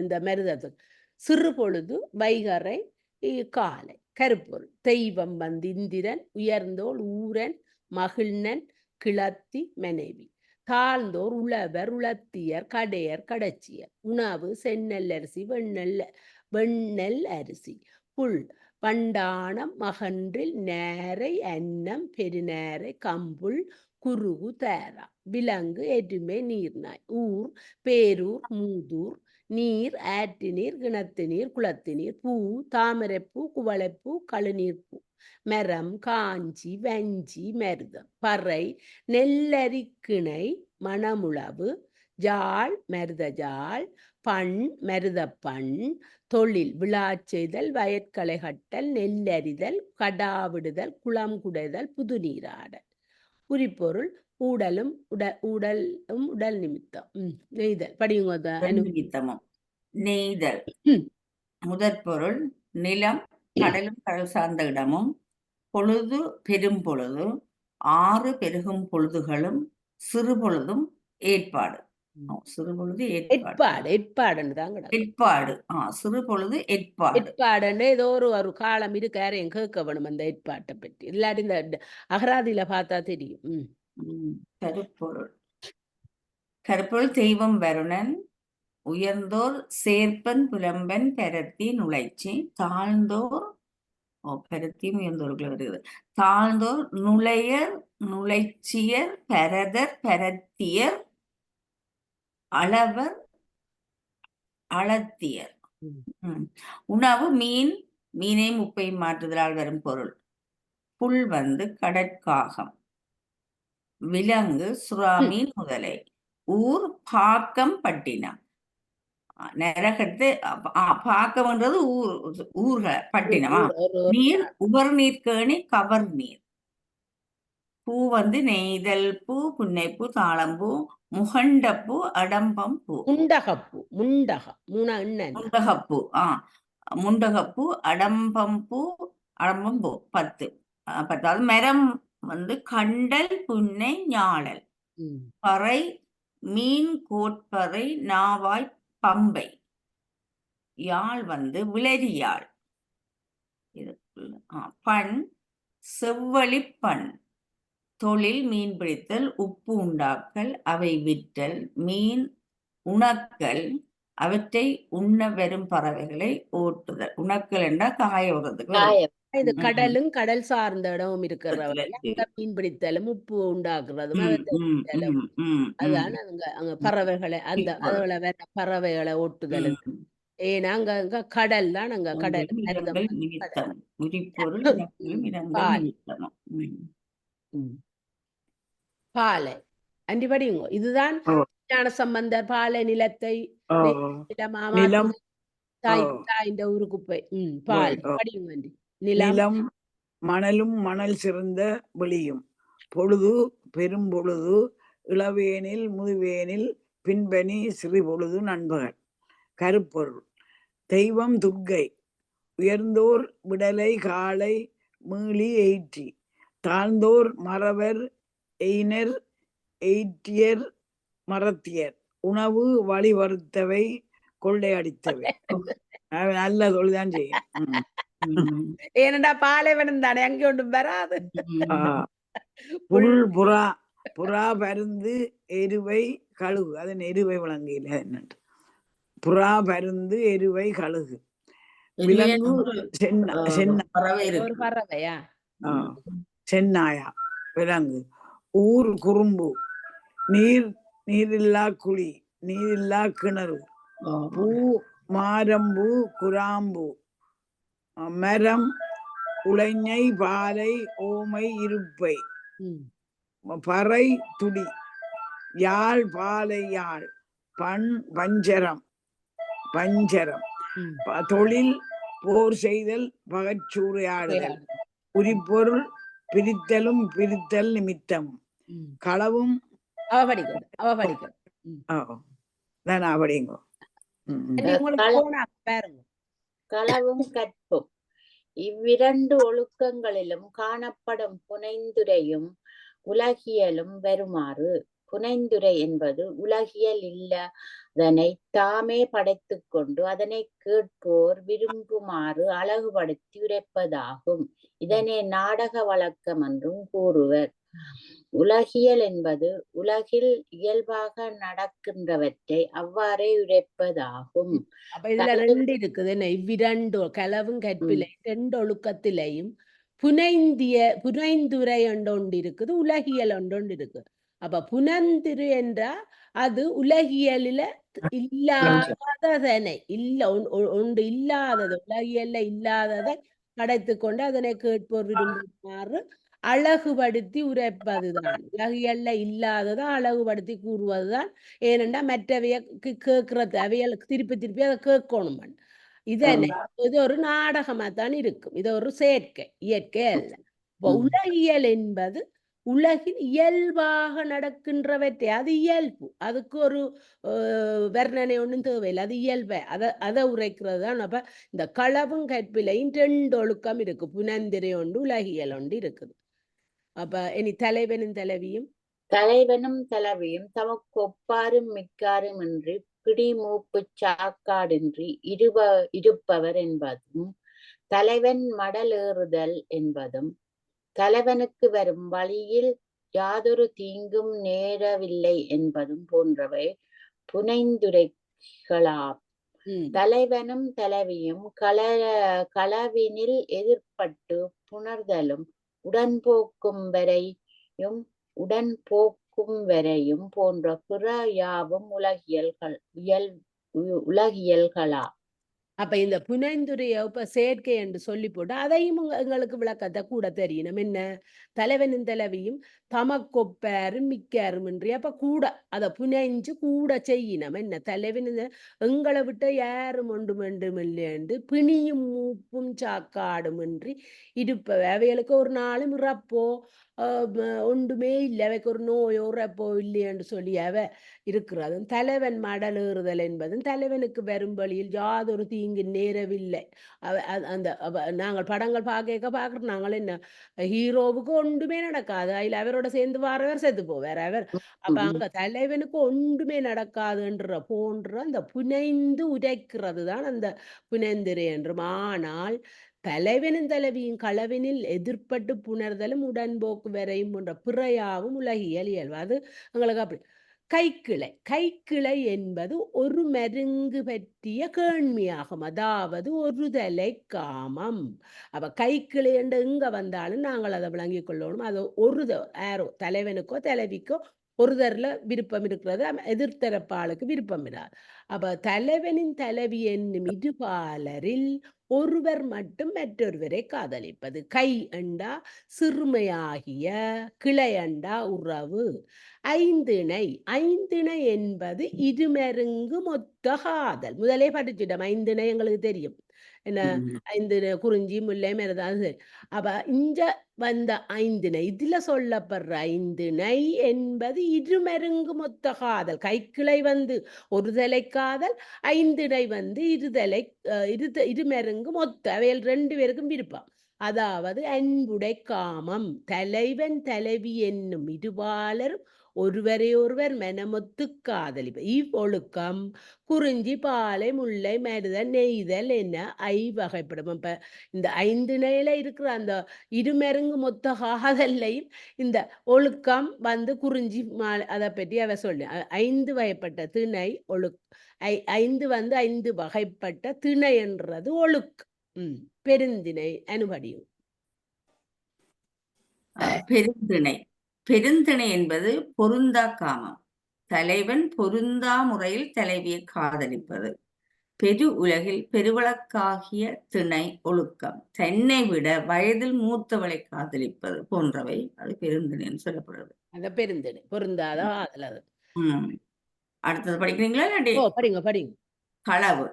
இந்த மருதத்துக்கு. சிறு பொழுது வைகறை காலை. கருப்பொருள். தெய்வம் வந்து இந்திரன். உயர்ந்தோள் ஊரன் மகிழ்நன் கிளத்தி மனைவி. தாழ்ந்தோர் உழவர் உளத்தியர் கடையர் கடச்சியர். உணவு செந்நெல் அரிசி வெண்ணெல் அரிசி. புல் பண்டானம் மகன்றில் நேரை அன்னம் பெருநேரை கம்புள் குருகு தேரா. விலங்கு எருமை நீர்நாய். ஊர் பேரூர் மூதூர் நீர், ஆற்று நீர், கிணத்து நீர், குளத்து நீர், பூ, தாமரைப்பூ, குவளைப்பூ, கழுநீர்ப்பூ, மரம், காஞ்சி, வஞ்சி, மருதம், பறை, நெல்லரிக்கிணை, மணமுழவு, ஜாழ், மருதஜாழ், பண், மருதப்பண், தொழில், விழாச்செய்தல், வயற்களை கட்டல், நெல்லறிதல், கடாவிடுதல், குளம் குடைதல், புது நீராடல். குறிப்பொருள் ஊடலும் உடல் நிமித்தம். நெய்தல் படியுங்க. நிமித்தமும் நெய்தல். முதற்பொருள் நிலம், கடலும் கடல் சார்ந்த இடமும், பொழுது பெரும் பொழுது, ஆறு பெருகும் பொழுதுகளும், சிறு பொழுதும் ஏற்பாடு. சிறு பொழுது ஏற்பாடு. சிறு பொழுது ஏற்பாடு. ஏற்பாடுன்னு ஏதோ ஒரு காலம் இருக்கு, யாரையும் கேட்க வேணும் அந்த ஏற்பாட்டை பற்றி. இல்லாட்டி இந்த அகராதியில பார்த்தா தெரியும். கருப்பொருள் தெய்வம் வருணன், உயர்ந்தோர் சேர்ப்பன் புலம்பன் பரத்தி நுழைச்சி, தாழ்ந்தோர் பரத்தியும் உயர்ந்தோர்கள் வருகிறது. தாழ்ந்தோர் நுழையர், நுழைச்சியர், பரதர், பரத்தியர், அளவர், அளத்தியர். உணவு மீன், மீனை முப்பை மாற்றுதலால் வரும் பொருள். புல் கடற்காகம், விலங்கு சுறாமீன் முதலை, ஊர் பாக்கம் பட்டினம். நரகத்து பாக்கம்ன்றது ஊர்கள் பட்டினமா. நீர் உவர் நீர்கேணி, கவர் நீர். பூ நெய்தல் பூ, புன்னைப்பூ, தாளம்பூ, முகண்டப்பூ, அடம்பம்பூ, முண்டகப்பூ, முண்டகப்பூ, அடம்பம்பூ, 10. அதாவது மரம் கண்டல், புன்னை, ஞாழல். பறை மீன் கோட்பறை, நாவாய், பம்பை. யாழ் விளரியாழ். பண் செவ்வழிப்பண். தொழில் மீன் பிடித்தல், உப்பு உண்டாக்கல், அவை விற்றல், மீன் உணக்கல், அவற்றை உண்ண வரும் பறவைகளை ஓட்டுதல். உணக்கல் என்றால் காய விடுறதுக்கு. இது கடலும் கடல் சார்ந்த இடமும் இருக்கிறவங்க மீன் பிடித்தலும் உப்பு உண்டாக்குறதும் அதான் அங்க பறவைகளை அந்த அதுல வேற பறவைகளை ஓட்டுதல். ஏன்னா அங்க கடல் தான், அங்க கடல் பாலை அண்டி படியுங்க. இதுதான் ஞானசம்பந்தர் பாலை நிலத்தை தாய்ந்த ஊரு குப்பை. பால் படியுங்க. நிலம் மணலும் மணல் சிறந்த வெளியும், பொழுது பெரும் பொழுது, இளவேனில் முதுவேனில், பின்பனி சிறு பொழுது, நண்பகல். கருப்பொருள் தெய்வம் துர்க்கை, உயர்ந்தோர் விடலை காலை மீளி எயிற்றி, தாழ்ந்தோர் மறவர் எயினர் எயிற்றியர் மறத்தியர், உணவு வழிவறுத்தவை கொள்ளையடித்தவை. நல்ல தொழில்தான் செய்யும். ஏனண்டா பாலைவனம் தானே, அங்கே ஒன்றும் வராது. புல் புறா, புறா பருந்து எருவை கழுகு. அதன் எருவை விளங்கையில என்னன்று புறா பருந்து எருவை கழுகு. விலங்கு பறவையா, சென்னாயா விலங்கு. ஊர் குறும்பு, நீரில்லா குழி, நீரில்லா கிணறு. பூ மாரம்பு, குராம்பு. மரம் உளைஞை, பாலை, ஓமை, இருப்பை. பறை துடி, யாழ் பாலை யாழ், பஞ்சரம். தொழில் போர் செய்தல், பகச்சூறையாடுதல். உரிப்பொருள் பிரித்தலும் பிரித்தல் நிமித்தமும். களவும் களவும் கற்பும். இவ்விரண்டு ஒழுக்கங்களிலும் காணப்படும் புனைந்துரையும் உலகியலும் வருமாறு. புனைந்துரை என்பது உலகியல் இல்லதனை தாமே படைத்து கொண்டு அதனை கேட்போர் விரும்புமாறு அழகுபடுத்தி உரைப்பதாகும். இதனை நாடக வழக்கம் என்றும் கூறுவர். உலகியல் என்பது உலகில் இயல்பாக நடக்கின்றவற்றை அவ்வாறே உரைப்பதாகும். அப்ப இதுல ரெண்டு இருக்குது. இவ்விரண்டு களவும் கற்பிலை ரெண்டு ஒழுக்கத்திலையும் புனைந்துரை ஒன்று இருக்குது, உலகியல் ஒன்று இருக்கு. அப்ப புனந்திரு என்றா அது உலகியலில இல்லாததனை ஒன்று இல்லாதது உலகியல்ல இல்லாததை படைத்து கொண்டு அதனை கேட்போர் விரும்புமாறு அழகுபடுத்தி உரைப்பதுதான். உலகியல்ல இல்லாததை அழகுபடுத்தி கூறுவதுதான். ஏனென்றா மற்றவைய கேட்கறது அவைகளுக்கு திருப்பி திருப்பி அதை கேட்கணும். இதனை இது ஒரு நாடகமாகத்தான் இருக்கும். இது ஒரு செயற்கை, இயற்கை அல்ல. உலகியல் என்பது உலகில் இயல்பாக நடக்கின்றவற்றை, அது இயல்பு, அதுக்கு ஒரு வர்ணனை ஒன்றும் தேவையில்லை, அது இயல்பை அதை உரைக்கிறது தான். அப்ப இந்த களவும் கற்பிலையும் 2 ஒழுக்கம் இருக்கு. புனந்திரை ஒன்று உலகியல் ஒன்று இருக்குது. அப்ப இனி தலைவனும் தலைவியும் தலைவனும் தலைவியும் தமக்கு ஒப்பாரும் மிக்காரும் இன்றி பிடிமூப்பு சாக்காடின்றி இருப்பவர் என்பதும், தலைவன் மடலேறுதல் என்பதும், தலைவனுக்கு வரும் வழியில் யாதொரு தீங்கும் நேரவில்லை என்பதும் போன்றவை புனைந்துரைகளாம். தலைவனும் தலைவியும் களவினில் எதிர்பட்டு புணர்தலும் உடன்போக்கும் வரையும் போன்ற பிற யாவும் உலகியல்களா. அப்ப இந்த புனைந்துரைய இப்ப செயற்கை என்று சொல்லி போட்டு அதையும் எங்களுக்கு விளக்கத்தை கூட தெரியணும். என்ன தலைவனும் தலைவியும் தமக்கொப்பாரும் மிக்காரும் இன்றி அப்ப கூட அதை புனைஞ்சு கூட செய்யணும். என்ன தலைவன் எங்களை விட்ட யாரும் ஒன்றுமென்றும் இல்லையென்று பிணியும் மூப்பும் சாக்காடும் இன்றி இருப்ப அவைகளுக்கு ஒரு நாளும் இறப்போ ஒன்றுமே இல்லை, அவைக்கு ஒரு நோயோ இறப்போ இல்லையென்று சொல்லி அவ இருக்கிறது. தலைவன் மடலேறுதல் என்பதும் தலைவனுக்கு வரும் வழியில் யாதொரு தீங்கு நேரவில்லை. அந்த நாங்கள் படங்கள் பார்க்குறோம். நாங்கள் என்ன ஹீரோவுக்கு ஒன்றுமே நடக்காது, அதில் அவரோட சேர்ந்து வரவர் செத்து போவார் அவர். அப்ப அங்க தலைவனுக்கு ஒன்றுமே நடக்காதுன்ற போன்ற அந்த புனைந்து உரைக்கிறது தான் அந்த புனைந்திரை என்றும். ஆனால் தலைவனும் தலைவியும் களவினில் எதிர்பட்டு புணர்தலும் உடன்போக்கு வரையும் போன்ற பிறையாவும் உலகியல் இயல்பு. அது எங்களுக்கு அப்படி. கைக்கிளை என்பது ஒரு மருங்கு பற்றிய கேள்வியாகும், அதாவது ஒரு தலை காமம். அப்ப கைக்கிளை என்று எங்க வந்தாலும் நாங்கள் அதை விளங்கிக் கொள்ளணும். அது ஒரு யாரோ தலைவனுக்கோ தலைவிக்கோ ஒரு தரல விருப்பம் இருக்கிறது, எதிர்த்தரப்பாளுக்கு விருப்பம் இராது. அப்ப தலைவனின் தலைவி என்னும் இருபாலரில் ஒருவர் மட்டும் மற்றொருவரை காதலிப்பது. கை அண்டா சிறுமையாகிய, கிளை அண்டா உறவு. ஐந்திணை என்பது இருமருங்கு மொத்த காதல். முதலே படிச்சுட்டோம், ஐந்திணை எங்களுக்கு தெரியும். என்ன ஐந்திணை குறிஞ்சி முல்லை மருதாது. அப்ப இங்க வந்த ஐந்திணை, இதுல சொல்லப்படுற ஐந்திணை என்பது இருமருங்கு மொத்த காதல். கைக்கிளை ஒரு தலை காதல், ஐந்திணை இருமருங்கு மொத்த, அவையில் 2 பேருக்கும் விருப்பம். அதாவது அன்புடை காமம். தலைவன் தலைவி என்னும் இருபாலரும் ஒருவரை ஒருவர் மனமொத்து காதலிப்ப. இவ்வொழுக்கம் குறிஞ்சி பாலை முல்லை மருதல் நெய்தல் என்ன வகைப்படும். இப்ப இந்த 5 நிலையில இருக்கிற அந்த இருமருங்கு மொத்த காதல்லையும் இந்த ஒழுக்கம் குறிஞ்சி மாலை அதை பற்றி அவ சொல்லு. 5 வகைப்பட்ட திணை 5 வகைப்பட்ட திணை என்றது ஒழுக்கம். பெருந்திணை அனுபடியும். பெருந்திணை என்பது பொருந்தா காமம். தலைவன் பொருந்தா முறையில் தலைவியை காதலிப்பது. பெரு உலகில் பெருவழக்காகிய திணை ஒழுக்கம். தன்னை விட வயதில் மூத்தவளை காதலிப்பது போன்றவை அது பெருந்திணை என்று சொல்லப்படுறது. அந்த பெருந்திணை பொருந்தாத காதல். அது அடுத்தது படிக்கிறீங்களா? படிங்க. களவு.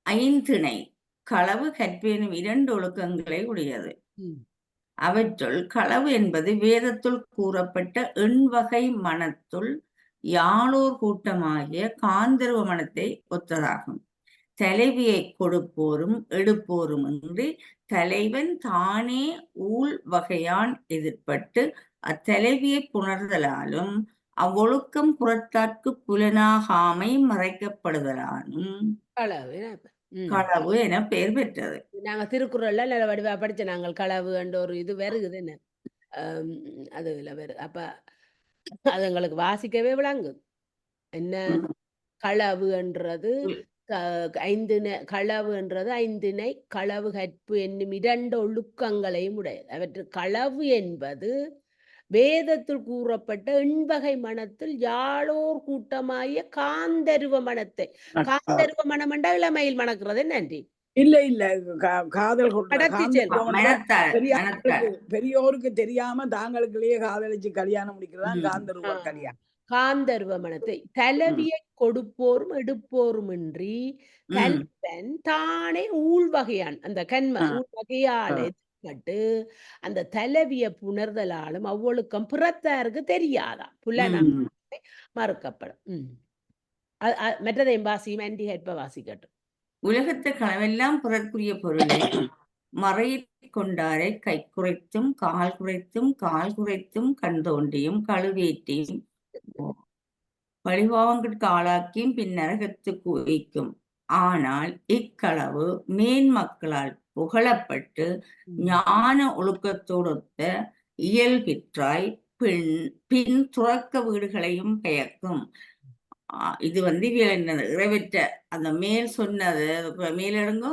ஐந்திணை களவு கற்பேனும் 2 ஒழுக்கங்களை உடையது. அவற்றுள் களவு என்பது வேதத்துள் கூறப்பட்ட எண்வகை மனத்துள் யாழோர் கூட்டமாகிய காந்தர்வ மனத்தை ஒத்ததாகும். தலைவியை கொடுப்போரும் எடுப்போரும் இன்றி தலைவன் தானே ஊழ் வகையான் எதிர்பட்டு அத்தலைவியை புணர்தலாலும் அவ்வொழுக்கம் புறத்தாற்கு புலனாகாமை மறைக்கப்படுதலாலும் களவு என பெயர் பெற்றது. நாங்க திருக்குறள்ல நல்ல வடிவா படிச்ச நாங்கள் களவு என்ற ஒரு இது வருகுது என்ன அதுல வருது. அப்ப அது எங்களுக்கு வாசிக்கவே விளங்குது. என்ன களவு என்றது 5 களவு என்றது 5 களவு கற்பு என்னும் 2 ஒழுக்கங்களையும் உடையது. அவற்று களவு என்பது வேதத்தில் கூறப்பட்ட எண்வகை மனத்தில் யாழோர் கூட்டமாய காந்தருவ மனத்தை. காந்தருவ மனம் என்றா இளமையில் மணக்கிறது நன்றி. இல்ல இல்ல காதல் கொள்ற கடத்தி செல்வம். பெரியோருக்கு தெரியாம தாங்களுக்குள்ளேயே காதலிச்சு கல்யாணம் முடிக்கிறதான் காந்தருவ கல்யாணம். காந்தருவ மனத்தை தலைவியை கொடுப்போரும் எடுப்போரும் இன்றி கல்வன் தானே ஊழ்வகையான் அந்த கண்ம ஊழ்வகையால் எதிர்பட்டு அந்த தலைவிய புணர்தலாலும் அவ்வொழுக்கம் புறத்தாருக்கு தெரியாதா புலனா மறுக்கப்படும். மற்றதையும் வாசியும் ஆன்டி ஹெட்ப வாசிக்கட்டும். உலகத்து களவெல்லாம் பிறர்க்குரிய பொருளை மறையிற் கொண்டாரை கை குறைத்தும் கால் குறைத்தும் கண் தோண்டியும் கழுவேற்றியும் பழிவாங்கிற்கு ஆளாக்கியும் பின் நரகத்துக்கு வைக்கும். ஆனால் இக்களவு மேன்மக்களால் புகழப்பட்டு ஞான ஒழுக்கத்தோடொத்த இயல்பிற்றாய் பின் துறக்க வீடுகளையும் பெயர்க்கும். இது இறைவற்ற அந்த மேல் சொன்னது மேலடுங்கோ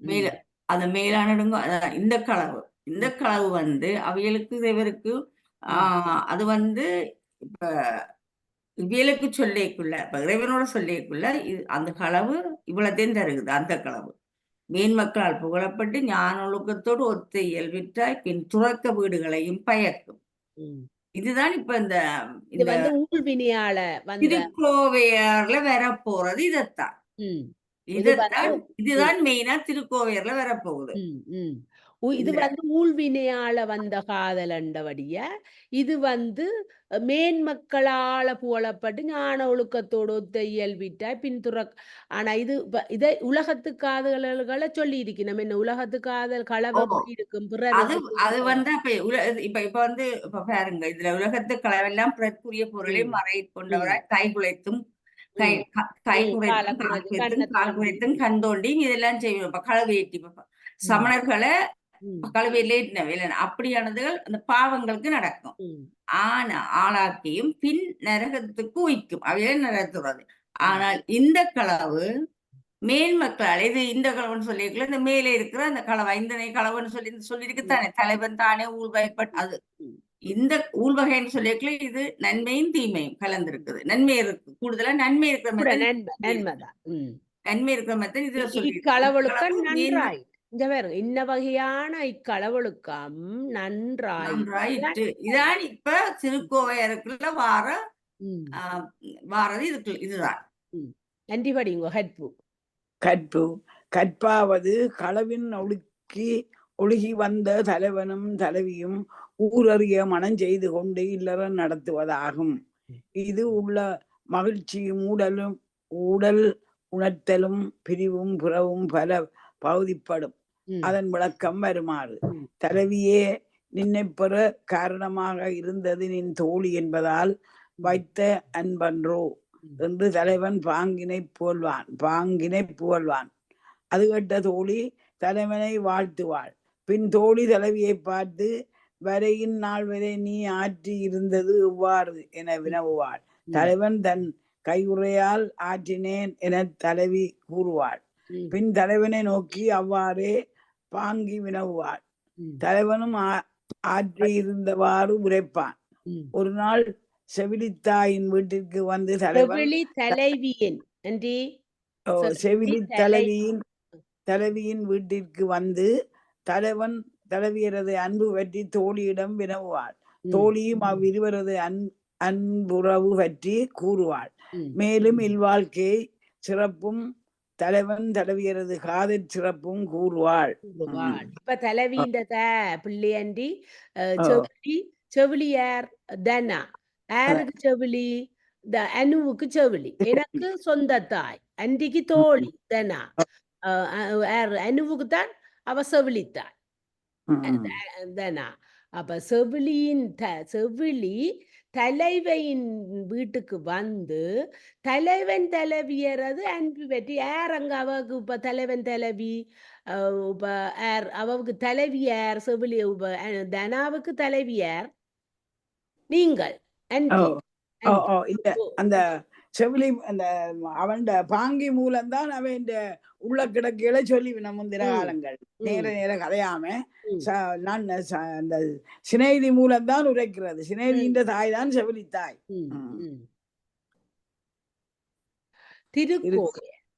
மேல அந்த மேலானடுங்கோ இந்த களவு அவைகளுக்கு இவருக்கு அது இப்ப இவியலுக்கு சொல்லிக்குள்ள இப்ப இறைவனோட சொல்லிக்குள்ள அந்த களவு இவ்வளத்தையும் தருகுது. அந்த களவு மேன்மக்களால் புகழப்பட்டு ஞான ஒழுக்கத்தோடு ஒத்த இயல்பிற்றாய் பின் துறக்க வீடுகளையும் பயக்கும். இதுதான் இப்ப இந்த ஊழ்வினையால திருக்கோவையார்ல வரப்போறது. இதுதான் மெயினா திருக்கோவையார்ல வரப்போகுது. இது ஊழ்வினையால வந்த காதலண்டபடிய இது மேன்மக்களால புகழப்பட்டு ஞான ஒழுக்கத்தோடு ஒத்த இயல்பிட்டாய் பின்துற. ஆனா இதை உலகத்து காதல்களை சொல்லி இருக்கணும். என்ன உலகத்து காதல் களவு இருக்கும் இப்ப பாருங்க, இதுல உலகத்து களவெல்லாம் பிறக்குரிய பொருளை மறை கொண்டவராய் கை குலைத்தும் கால் குறைத்தும் கண் தோண்டியும் இதெல்லாம் செய்வோம். இப்ப களவேட்டி சமணர்களை அப்படியானதுகள் அந்த பாவங்களுக்கு நடக்கும். ஆனா ஆளாக்கியும் பின் நரகத்துக்கு உய்க்கும். அவையே நரகத்துறது. ஆனால் இந்த களவு மேல் மக்களால் இது இந்த களவுன்னு சொல்லியிருக்கல, இந்த மேலே இருக்கிற அந்த களவா இந்த களவுன்னு சொல்லியிருக்குத்தானே தலைவன் தானே ஊழ்வகைப்பட்டு அது இந்த ஊழ்வகைன்னு சொல்லியிருக்கல. இது நன்மையும் தீமையும் கலந்திருக்குது. நன்மை இருக்கு, கூடுதலா நன்மை இருக்கிற மாதிரி இதுல சொல்லி இன்ன வகையான இக்களவொழுக்கம் நன்றாயிற்று. இதான் இப்ப திருக்கோவையாருக்குள்ள வாரது இதுதான். நன்றி. படிங்க. கற்பாவது களவின் ஒழுகி வந்த தலைவனும் தலைவியும் ஊரறிய மனம் செய்து கொண்டு இல்லற நடத்துவதாகும். இது உள்ள மகிழ்ச்சியும் ஊடல் உணர்த்தலும் பிரிவும் புறவும் பல பகுதிப்படும். அதன் விளக்கம் வருமாறு: தலைவியே நின்னை பெற காரணமாக இருந்தது நின் தோழி என்பதால் வைத்த அன்பன்றோ என்று தலைவன் பாங்கினை புகழ்வான். அது கேட்ட தோழி தலைவனை வாழ்த்துவாள். பின் தோழி தலைவியை பார்த்து வரையின் நாள் வரை நீ ஆற்றி இருந்தது எவ்வாறு என வினவுவாள். தலைவன் தன் கையுறையால் ஆற்றினேன் என தலைவி கூறுவாள். பின் தலைவனை நோக்கி அவ்வாறே பாங்கி வினவுவாள். தலைவனும் ஆற்றியிருந்தவாறு உரைப்பான். ஒரு நாள் செவிலித்தாயின் வீட்டிற்கு வந்து தலைவியின் வீட்டிற்கு வந்து தலைவன் தலைவியரது அன்பு பற்றி தோழியிடம் வினவுவாள். தோழியும் அவ்விருவரது அன்புறவு பற்றி கூறுவாள். மேலும் இல்வாழ்க்கை சிறப்பும் தலைவன் தலைவியரது காதல் சிறப்பும் கூறுவாள். இப்ப தலைவியின் பிள்ளையண்டி செவிலியார் தனா யாருக்கு செவிலி? அனுவுக்கு செவிலி. எனக்கு சொந்த தாய். அன்றைக்கு தோழி தனா. அனுவுக்கு தான் அவ செவிலித்தாய் தனா. அப்ப செவிலி தலைவையின் வீட்டுக்கு வந்து தலைவன் தலைவியரது அன்பு பற்றி யார் அங்க அவக்கு இப்ப தலைவன் தலைவி இப்ப அவருக்கு தலைவியார் செவிலி தனாவுக்கு தலைவியார் நீங்கள் அந்த செவிலி அந்த அவன் பாங்கி மூலம்தான் அவன் உள்ள கிடக்கையில சொல்லிவின முந்தின காலங்கள் நேர நேர கதையாம நான் அந்த சிநேகிதி மூலம்தான் உரைக்கிறது. சிநேகிதியின் தாய் தான் செவிலி தாய்.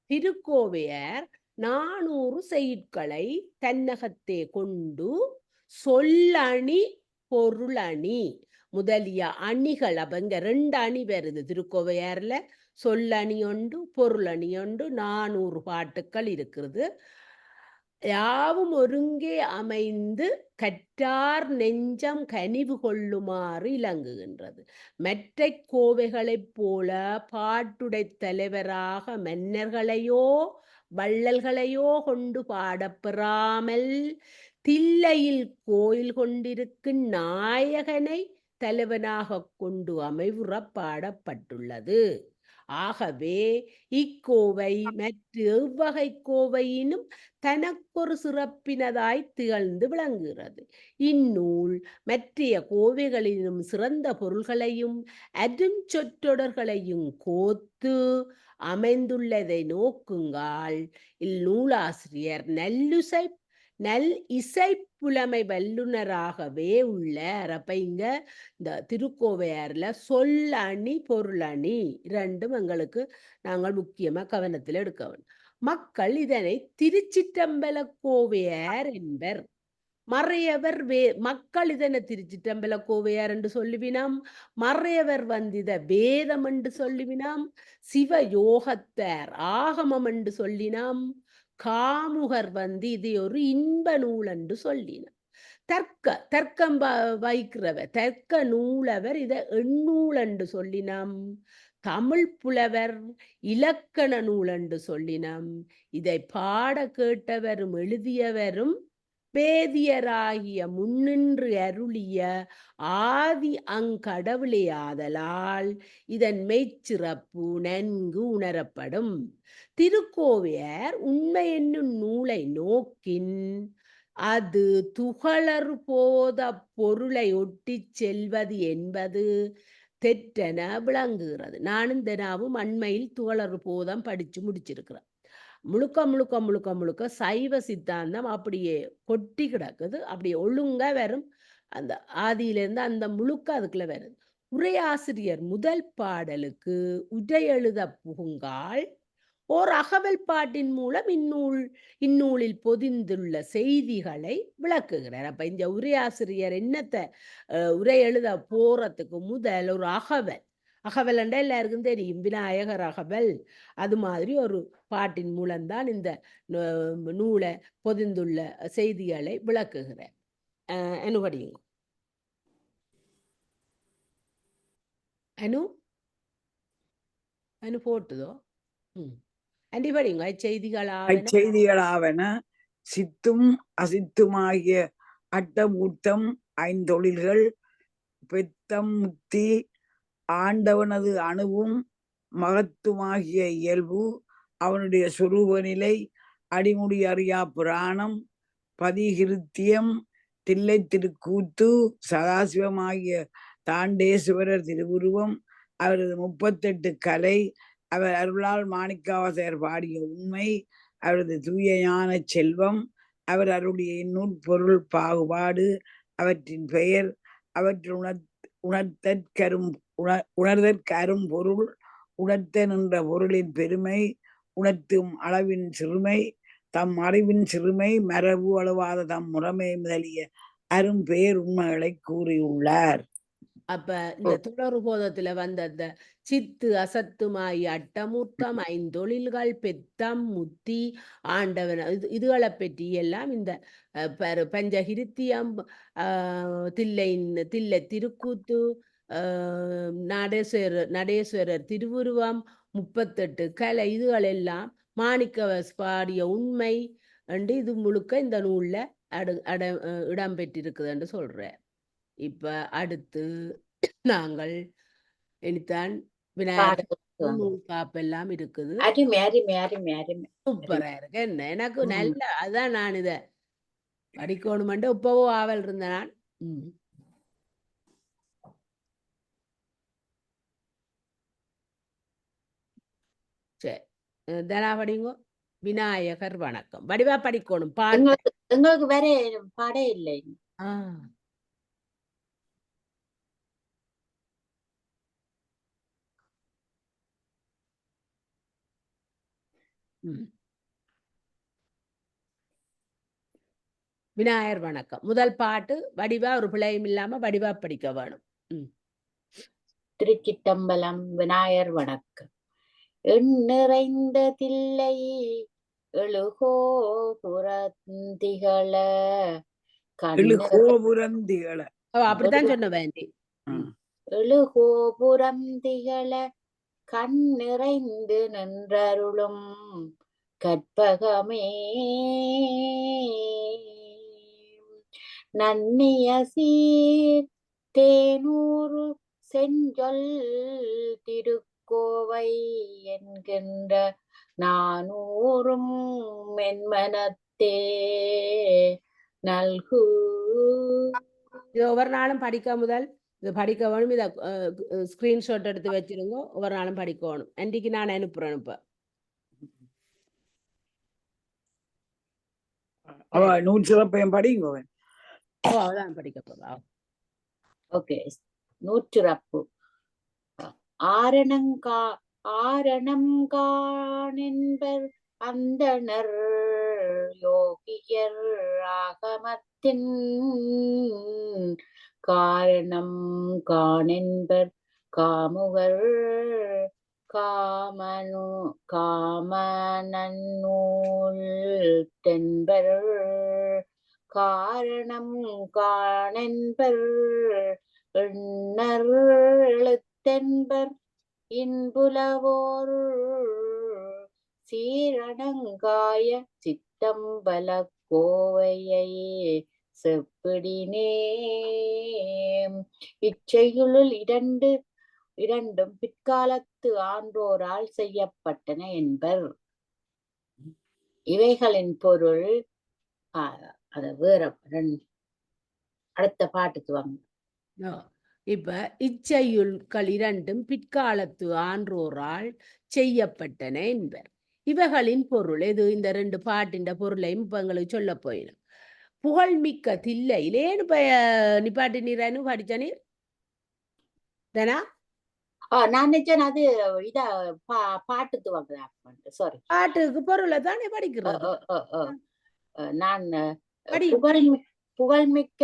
திருக்கோவையார் 400 செய்யுட்களை தன்னகத்தே கொண்டு சொல்லணி பொருளணி முதலிய அணிகள் அப்ப இங்க 2 அணி வருது திருக்கோவையார்ல. சொல்லணி ஒன்று பொருளணி ஒன்று 400 பாட்டுக்கள் இருக்கிறது. யாவும் ஒருங்கே அமைந்து கற்றார் நெஞ்சம் கனிவு கொள்ளுமாறு இலங்குகின்றது. மற்ற கோவைகளைப் போல பாட்டுடை தலைவராக மன்னர்களையோ வள்ளல்களையோ கொண்டு பாடப்பெறாமல் தில்லையில் கோயில் கொண்டிருக்கும் நாயகனை தலைவனாக கொண்டு அமைவுற பாடப்பட்டுள்ளது. ஆகவே இக்கோவை மற்ற எவ்வகை கோவையினும் தனக்கொரு சிறப்பினதாய் திகழ்ந்து விளங்குகிறது. இந்நூல் மற்றைய கோவைகளிலும் சிறந்த பொருள்களையும் அருஞ்சொற்றொடர்களையும் கோத்து அமைந்துள்ளதை நோக்குங்கால் இந்நூலாசிரியர் நல் இசை புலமை வல்லுனராகவே உள்ளார். அப்ப இங்க இந்த திருக்கோவையார்ல சொல்லணி பொருளணி 2 எங்களுக்கு நாங்கள் முக்கியமா கவனத்தில் எடுக்க வேண்டும். மக்கள் இதனை திருச்சிற்றம்பல கோவையார் என்பர். மறையவர் மக்கள் இதனை திருச்சிற்றம்பல கோவையார் என்று சொல்லுவினாம். மறையவர் இத வேதம் என்று சொல்லுவினாம். சிவ யோகத்தார் ஆகமம் என்று சொல்லினாம். காமுகர் இது ஒரு இன்ப நூல் என்று சொல்லினார். தர்க்கம் வைக்கிறவர் தர்க்க நூலவர் இதை எண்ணூல் என்று சொல்லினாம். தமிழ் புலவர் இலக்கண நூல் என்று சொல்லினாம். இதை பாட கேட்டவரும் எழுதியவரும் வேதியராகிய முன்னின்று அருளிய ஆதி அங்கடவுளையாதலால் இதன் மெய்ச்சிறப்பு நன்கு உணரப்படும். திருக்கோவையார் உண்மை என்னும் நூலை நோக்கின் அது துகளறு போத பொருளை ஒட்டி செல்வது என்பது தெற்றென விளங்குகிறது. நானும் தினாவும் அண்மையில் துகளறு போதம் படிச்சு முடிச்சிருக்கிறேன். முழுக்க முழுக்க முழுக்க முழுக்க சைவ சித்தாந்தம் அப்படியே கொட்டி கிடக்குது. அப்படியே ஒழுங்கா வரும். அந்த ஆதியிலிருந்து அந்த முழுக்க அதுக்குள்ள வருது. உரையாசிரியர் முதல் பாடலுக்கு உரை எழுத புகுங்கால் ஓர் அகவல் பாட்டின் மூலம் இந்நூலில் பொதிந்துள்ள செய்திகளை விளக்குகிறார். அப்ப இந்த உரையாசிரியர் என்னத்தை உரை எழுத போறதுக்கு முதல் ஒரு அகவல் என்ற எல்லாருக்கும் தெரியும், விநாயகர் அகவல். அது மாதிரி ஒரு பாட்டின் மூலம்தான் இந்த நூலை பொதிந்துள்ள செய்திகளை விளக்குகிறார். அனுபடியுங்க. அனு போட்டுதோ? அச்செய்திகளாவன சித்தும் அசித்துமாகிய அட்டமூர்த்தம் 5 தொழில்கள் பெத்தம் முத்தி ஆண்டவனது அணுவும் மகத்துமாகிய இயல்பு அவனுடைய சொரூப நிலை அடிமுடி அறியா புராணம் பதிகிருத்தியம் தில்லை திருக்கூத்து சதாசிவமாகிய தாண்டேஸ்வரர் திருவுருவம் அவரது 38 கலை அவர் அருளால் மாணிக்கவாசகர் பாடிய உண்மை அவரது தூய ஞான செல்வம் அவர் அருளிய நூற்பொருள் பாகுபாடு அவற்றின் பெயர் அவற்றின் உணர்தற்கரும் பொருள் உணர்த்த நின்ற பொருளின் பெருமை உணர்த்தும் அளவின் சிறுமை தம் அறிவின் சிறுமை மரபு அளவாத தம் முறைமை முதலிய அரும் பெயர் உண்மைகளை கூறியுள்ளார். அப்ப இந்த தொடர் போதத்துல வந்த அந்த சித்து அசத்துமாய் அட்டமூர்த்தம் 5 தொழில்கள் பெத்தம் முத்தி ஆண்டவன் இதுகளை பற்றி எல்லாம் இந்த பஞ்சகிருத்தியம் தில்லை திருக்கூத்து நடேஸ்வரர் திருவுருவம் 38 கலை இதுகளெல்லாம் மாணிக்கவாசகர் பாடிய உண்மை என்று இது முழுக்க இந்த நூல்ல இடம்பெற்றிருக்குது என்று சொல்றேன். இப்ப அடுத்து நாங்கள் இனித்தான் விநாயகர் நூல் காப்பெல்லாம் இருக்குது. சூப்பரா இருக்கு. என்ன எனக்கு நல்ல அதான் நான் இத படிக்கணுமெண்டு இப்பவோ ஆவல் இருந்த நான். தனா படிங்கோ. விநாயகர் வணக்கம். வடிவா படிக்கணும் பாட்டு. எங்களுக்கு வேற பாடே இல்லை. விநாயகர் வணக்கம். முதல் பாட்டு வடிவா ஒரு பிழையும் இல்லாம வடிவா படிக்க வேணும். திருச்சிட்டம்பலம். விநாயகர் வணக்கம். எண்ணிறைந்த தில்லை எழுகோ புறந்திகள எழுகோபுரந்திகள. அப்படித்தான் சொன்ன வேண்டி. எழுகோபுரம் திகழ கண் நிறைந்து நின்றருளும் கற்பகமே நன்னிய சீர் தேனூறு செஞ்சொல் திருக்கோவை என்கின்ற நானூறும் மென்மனத்தே நல்கு. இது ஒவ்வொரு நாளும் படிக்க முதல் இது படிக்க வேணும். இதை ஸ்கிரீன்ஷாட் எடுத்து வச்சிருங்க. ஒவ்வொரு நாளும் படிக்கணும். அன்றைக்கு நான் அனுப்புறேன். இப்ப அவ நூல் சிறப்பையும் படிங்க. அவதான் படிக்க போறா. ஓகே. நூற்றிறப்பு. ஆரணம் காணென்பர் அந்தணர் யோகியர் ஆகமத்தின் காரணம் காணென்பர் காமுகர் காமநன்னூல் தென்பர் காரணம் காணென்பர் எண்ணர் எழுத்தென்பர் இன்புலவோர் சீரணங்காய சித்தம்பல கோவையை செப்பிடினே. இச்செய்யுளுள் இரண்டும் பிற்காலத்து ஆன்றோரால் செய்யப்பட்டன என்பர். இவைகளின் பொருள் அத வேற அடுத்த பாட்டுக்கு வாங்க. இப்ப இச்செய்யுள்கள் இரண்டும் பிற்காலத்து ஆன்றோரால் செய்யப்பட்டன என்பர். இவைகளின் பொருள் எது? இந்த ரெண்டு பாட்டின் பொருளையும் இப்ப எங்களுக்கு சொல்ல போயிடும். புகழ்மிக்க தில்லையில் ஏன்னு நிப்பாட்டி நீரானு படிச்ச நீர் தானா? நான் நினைச்சேன் அது இத பாட்டுக்கு வாங்க. சாரி, பாட்டுக்கு பொருளை தானே படிக்கிறது. நான் புகழ்மிக்க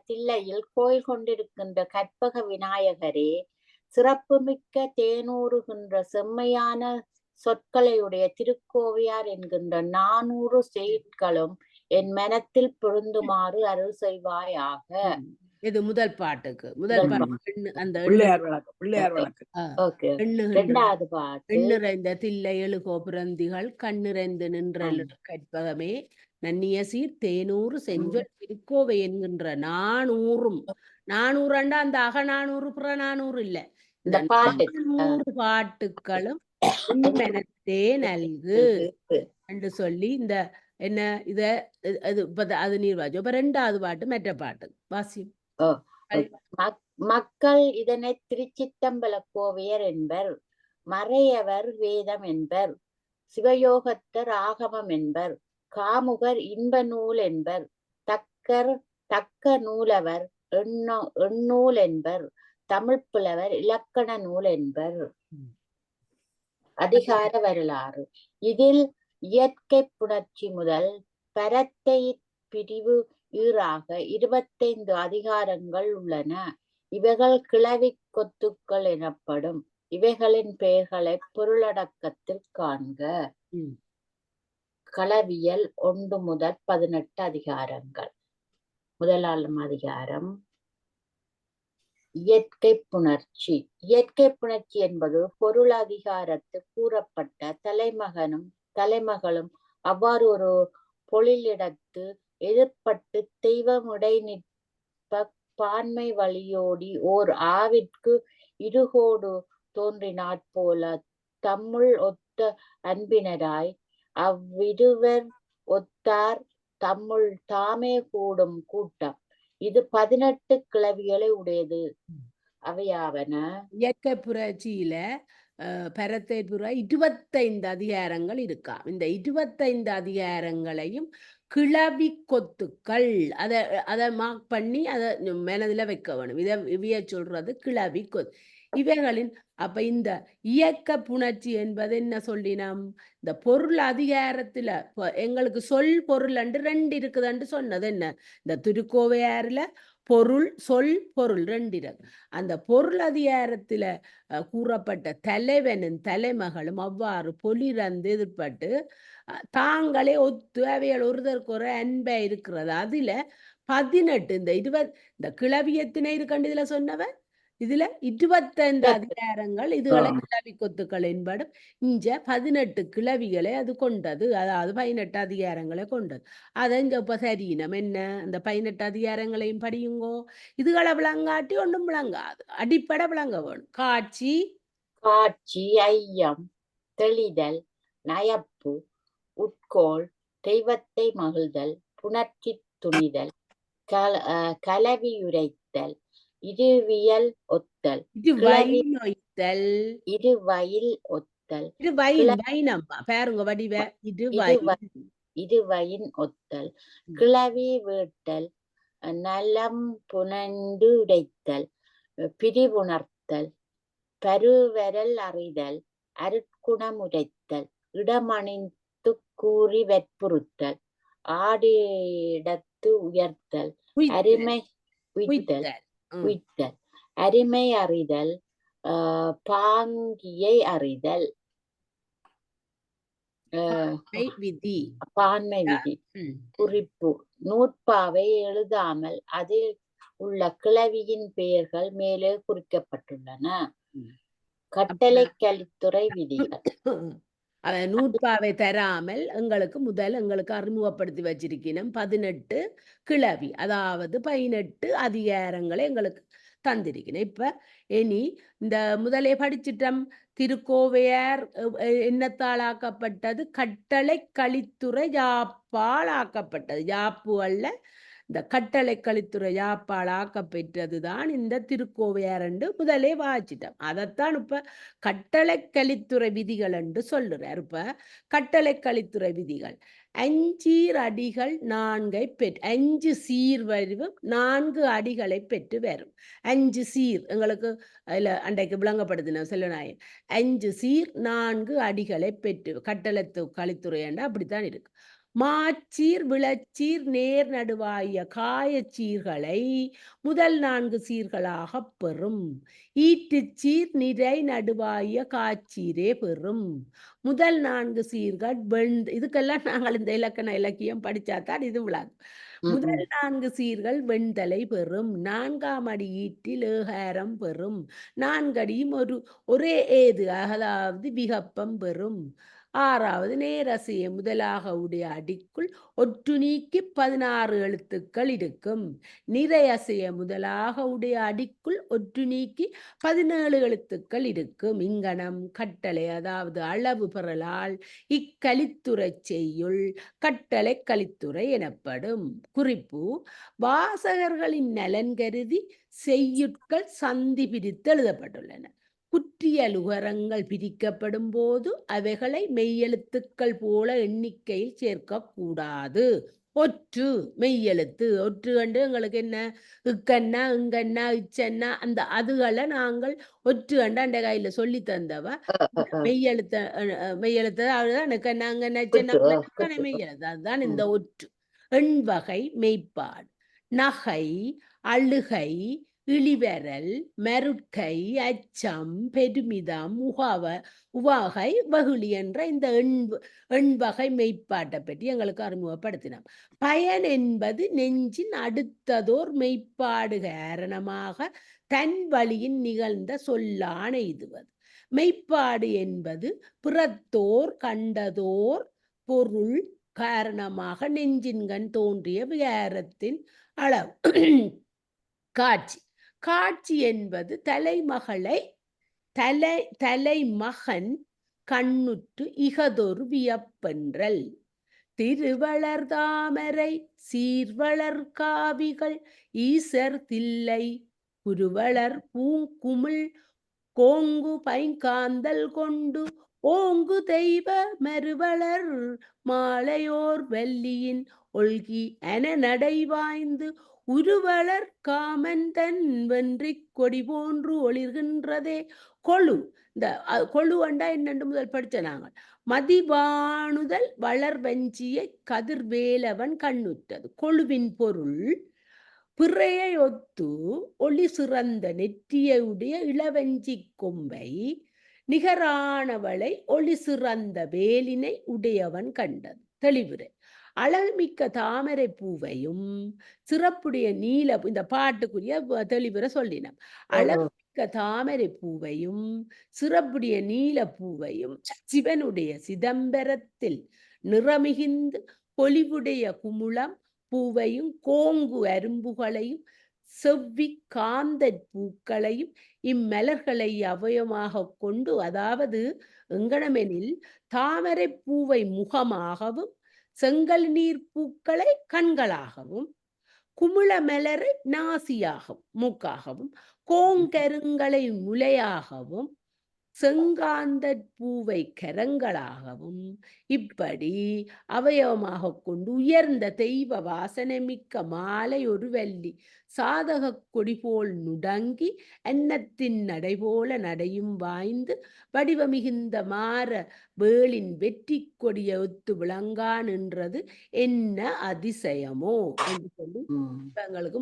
தில்லையில் கோயில் கொண்டிருக்கின்ற கற்பக விநாயகரே, சிறப்புமிக்க தேனூறுகின்ற செம்மையான சொற்களையுடைய திருக்கோவையார் என்கின்ற 400 செய்திகளும் என் மனத்தில் பொருந்துமாறு அருள் செய்வாயாக. இது முதல் பாட்டுக்கு முதல் அந்த இரண்டாவது பாட்டு. எண்ணிறைந்த தில்லை எழுகோபுரந்திகள் கண்ணிறைந்து நின்ற கற்பகமே நன்னிய சீர் தேனூறு செஞ்சொல் திருக்கோவை என்கின்ற 400 அந்த அகநானூறு புறநானூறு இல்ல, இந்த 400 பாட்டுக்களும் மனத்தே நல்கு என்று சொல்லி இந்த என்ன இத அது நீர்வாஜம். இப்ப ரெண்டாவது பாட்டு மற்ற பாட்டு வாசியம். மக்கள் இதனை திருச்சித்தம்பல கோவையர் என்பர், மறையவர் வேதம் என்பர், சிவயோகத்தர் ஆகமம் என்பர், காமுகர் இன்ப நூல் என்பர், தக்க நூலவர் எண்ணூல் என்பர், தமிழ் புலவர் இலக்கண நூல் என்பர். அதிகார வரலாறு. இதில் இயற்கை புணர்ச்சி முதல் பரத்தை பிரிவு ஈறாக 25 அதிகாரங்கள் உள்ளன. இவைகள் கிளவி கொத்துக்கள் எனப்படும். இவைகளின் பெயர்களை பொருளடக்கத்தில் காண்க. களவியல் 1 முதல் 18 அதிகாரங்கள். முதலாம் அதிகாரம் இயற்கை புணர்ச்சி. இயற்கை புணர்ச்சி என்பது பொருள் அதிகாரத்தில் கூறப்பட்ட தலைமகளும் அவ்வாறு ஒரு பொழிலிடத்து எதிர்பட்டு தெய்வமுடை நிற்ப பான்மை வழியோடி ஓர் ஆவிற்கு இருகோடு தோன்றினாற் போல தம்முள் ஒத்த அன்பினராய் அவ்விருவர் ஒத்தார் தம்முள் தாமே கூடும் கூட்டம். இது 18 கிளவிகளை உடையது. அவையாவன. இயற்கை புரட்சியில பரத்தை 25 அதிகாரங்கள் இருக்கா. இந்த 25 அதிகாரங்களையும் கிளவி கொத்துக்கள் அதை மார்க் பண்ணி அதை மனதில் வைக்க வேணும். இவைய சொல்றது கிளவி கொத்து. இவைகளின் அப்ப இந்த இயக்க புணர்ச்சி என்பது என்ன சொல்லினோம்? இந்த பொருள் அதிகாரத்துல எங்களுக்கு சொல் பொருள் அண்டு 2 இருக்குதுன்னு சொன்னது என்ன? இந்த திருக்கோவையாறுல பொருள் சொல் பொருள் 2 இருக்கு. அந்த பொருள் அதிகாரத்துல கூறப்பட்ட தலைவனும் தலைமகளும் அவ்வாறு பொலிறந்து எதிர்பட்டு தாங்களே ஒத்து அவைகள் ஒருதற்கு ஒரு அன்பா இருக்கிறது. அதுல 18 இந்த கிளவியத்தினை இருக்கண்டு இதுல சொன்னவன் இதுல 25 அதிகாரங்கள் இதுகளை கிளவி கொத்துக்கள் என்படும். இங்க 18 கிளவிகளை அது கொண்டது. அதாவது 18 அதிகாரங்களை கொண்டது. அதை இங்க இப்ப சரீனம் என்ன அந்த 18 அதிகாரங்களையும் படியுங்கோ. இதுகளை விளங்காட்டி ஒன்றும் விளங்காது. அடிப்படை விளங்க வேணும். காட்சி ஐயம், தெளிதல், நயப்பு, உட்கோள், தெய்வத்தை மகிழ்தல், புணர்ச்சி துணிதல், கலவியுரைத்தல், இருவியல் ஒத்தல், இருவயில் ஒத்தல், பாருங்க வடிவ இருவயின் ஒத்தல், கிளவி வீட்டல், நலம் புனண்டு உடைத்தல், பிரிவுணர்த்தல், பருவரல் அறிதல், அருட்குணமுரைத்தல், இடமணிந்து கூறி வற்புறுத்தல், ஆடிடத்து உயர்த்தல், அருமை உய்த்தல், அருமை அறிதல், பாங்கியை அறிதல், பான்மை விதி. குறிப்பு: நூற்பாவை எழுதாமல் அதில் உள்ள கிளவியின் பெயர்கள் மேலே குறிக்கப்பட்டுள்ளன. கட்டளை கலித்துறை விதிகள். நூற்பாவை தராமல் எங்களுக்கு அறிமுகப்படுத்தி வச்சிருக்கணும் 18 கிளவி, அதாவது 18 அதிகாரங்களை எங்களுக்கு தந்திருக்கணும். இப்ப இனி இந்த முதலே படிச்சிட்டம் திருக்கோவையார் என்னத்தால் ஆக்கப்பட்டது? கட்டளை கலித்துறை யாப்பால் ஆக்கப்பட்டது. யாப்பு அல்ல, இந்த கட்டளை கலித்துறை யாப்பால் ஆக்கப்பெற்றதுதான் இந்த திருக்கோவையார் என்று முதலே வாச்சிட்டோம். அதைத்தான் இப்ப கட்டளை கலித்துறை விதிகள் என்று சொல்லுறார். இப்ப கட்டளை கலித்துறை விதிகள் 5 அடிகள் 4 பெற்று 5 சீர் வரும் 4 அடிகளை பெற்று வரும். 5 சீர் எங்களுக்கு அதில் அன்றைக்கு விளங்கப்படுத்தின செல்வநாயன். 5 சீர் 4 அடிகளை பெற்று கட்டளை கலித்துறை என்று அப்படித்தான் இருக்கு. மாச்சீர் விளச்சீர் நேர் நடுவாய காயச்சீர்களை முதல் 4 சீர்களாக பெறும். ஈட்டுச்சீர் நிறை நடுவாய காச்சீரே பெறும். முதல் 4 சீர்கள் இதுக்கெல்லாம் நாங்கள் இந்த இலக்கியம் படிச்சாத்தான் இது விளங்கும். முதல் 4 சீர்கள் வெண்தலை பெறும். 4ஆம் அடி ஈட்டில் ஏகாரம் பெறும். 4 அடியும் ஒரே ஏது, அதாவது விகப்பம் பெறும். 6வது நேரசைய முதலாக உடைய அடிக்குள் ஒற்று நீக்கி 16 எழுத்துக்கள் இருக்கும். நிறையசைய முதலாக உடைய அடிக்குள் ஒற்று நீக்கி 17 எழுத்துக்கள் இருக்கும். இங்கனம் கட்டளை, அதாவது அளவு பெறலால் இக்கலித்துறை செய்யுள் கட்டளை கலித்துறை எனப்படும். குறிப்பு: வாசகர்களின் நலன் கருதி செய்யுட்கள் சந்தி பிரித்து எழுதப்பட்டுள்ளன. குற்றியலுகரங்கள் பிரிக்கப்படும் போது அவைகளை மெய்யெழுத்துக்கள் போல எண்ணிக்கையில் சேர்க்கக்கூடாது. ஒற்று மெய்யெழுத்து ஒற்று கண்டு எங்களுக்கு என்ன இக்கண்ணா இங்கண்ணா இச்சன்னா அந்த அதுகளை நாங்கள் ஒற்று கண்டு அந்த கையில சொல்லி தந்தவ மெய்யெழுத்து அதுதான் இக்கண்ணா இங்கண்ணா இச்சன்னா மெய்யெழுத்து, அதுதான் இந்த ஒற்று. எண்வகை மெய்ப்பாடு: நகை, அழுகை, இழிவரல், மருட்கை, அச்சம், பெருமிதம், உவகை, வகுளி என்ற இந்த எண்வகை மெய்ப்பாட்டை பற்றி எங்களுக்கு அறிமுகப்படுத்தினோம். பயன் என்பது நெஞ்சின் அடுத்ததோர் மெய்ப்பாடு காரணமாக தன் வழியின் நிகழ்ந்த சொல்லான இதுவது. மெய்ப்பாடு என்பது புறத்தோர் கண்டதோர் பொருள் காரணமாக நெஞ்சின்கண் தோன்றிய விகாரத்தின் அளவு. காட்சி என்பது தலைமகன் கண்ணுற்று இகதொரு வியப்பென்றல். திருவளர் தாமரை சீர்வளர் காவிகள் ஈசர் தில்லை குருவளர் பூங்குமிழ் கோங்கு பைங்காந்தல் கொண்டு ஓங்கு தெய்வ மறுவளர் மாலையோர் வல்லியின் ஒல்கி என நடைவாய்ந்து உருவளர் காமன் தன் வென்றிக் கொடி போன்று ஒளிர்கின்றதே கொழு. இந்த கொழு அண்டா என்னென்று முதல் படிச்ச நாங்கள். மதிவாணுதல் வளர் வஞ்சியை கதிர்வேலவன் கண்ணுற்றது. கொழுவின் பொருள் பிறையை ஒத்து ஒளி சிறந்த நெற்றியுடைய இளவஞ்சி கொம்பை நிகரானவளை ஒளி சிறந்த வேலினை உடையவன் கண்டது. தெளிவுரை. அழகுமிக்க தாமரை பூவையும் சிறப்புடைய நீல, இந்த பாட்டுக்குரிய தெளிவுரை சொல்லினோம். அழகுமிக்க தாமரை பூவையும் சிறப்புடைய நீல பூவையும் சிவனுடைய சிதம்பரத்தில் நிறமிகுந்து பொலிவுடைய குமுளம் பூவையும் கோங்கு அரும்புகளையும் செவ்வி காந்த பூக்களையும் இம்மலர்களை அவயமாக கொண்டு, அதாவது எங்கனமெனில் தாமரை பூவை முகமாகவும் செங்கல் நீர் பூக்களை கண்களாகவும் குமுள மலரை நாசியாகவும் மூக்காகவும் கோங்கருங்களை முலையாகவும் செங்காந்த பூவை கரங்களாகவும் இப்படி அவயவமாக கொண்டு உயர்ந்த தெய்வ வாசனை மிக்க மாலை ஒரு வள்ளி சாதக கொடி போல் நுடங்கி அன்னத்தின் நடைபோல நடையும் வாய்ந்து வடிவமிகுந்த மாற வேளின் வெற்றி கொடிய ஒத்து விளங்கா நின்றது என்ன அதிசயமோ என்று சொல்லி எங்களுக்கு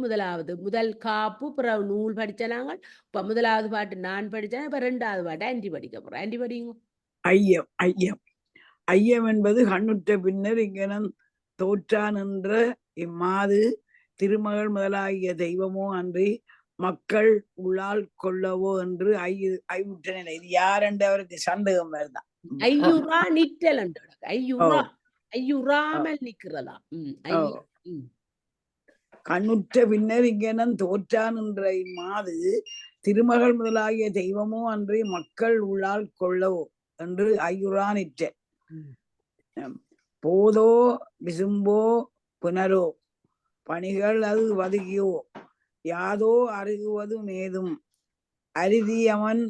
முதல் காப்பு பிறகு நூல் படிச்ச நாங்கள். இப்ப முதலாவது பாட்டு நான் படிச்சேன், இப்ப 2வது பாட்டு ஆண்டி படிக்க போறோம். ஆண்டி படிங்க. ஐயம் ஐயம் ஐயம் என்பது கண்ணுற்ற பின்னர் இங்கனம் தோற்றான் என்ற இம்மாது திருமகள் முதலாகிய தெய்வமோ அன்றி மக்கள் உள்ளால் கொள்ளவோ என்று ஐயுற்ற நிலை. இது யாரென்று அவருக்கு சந்தேகம் வருதான். ஐயுறா நிற்றல் என்று ஐயுறா ஐயுறாமல் நிக்கிறதா. கண்ணுற்ற பின்னர் இங்கனம் தோற்றான் என்ற இம்மாது திருமகள் முதலாகிய தெய்வமோ அன்றி மக்கள் உள்ளால் கொள்ளவோ என்று ஐயுறா நிற்ற. போதோ விசும்போ புனரோ பணிகள் அது வதுகியோ யாதோ அருகுவது மேதும் அரிதியமன்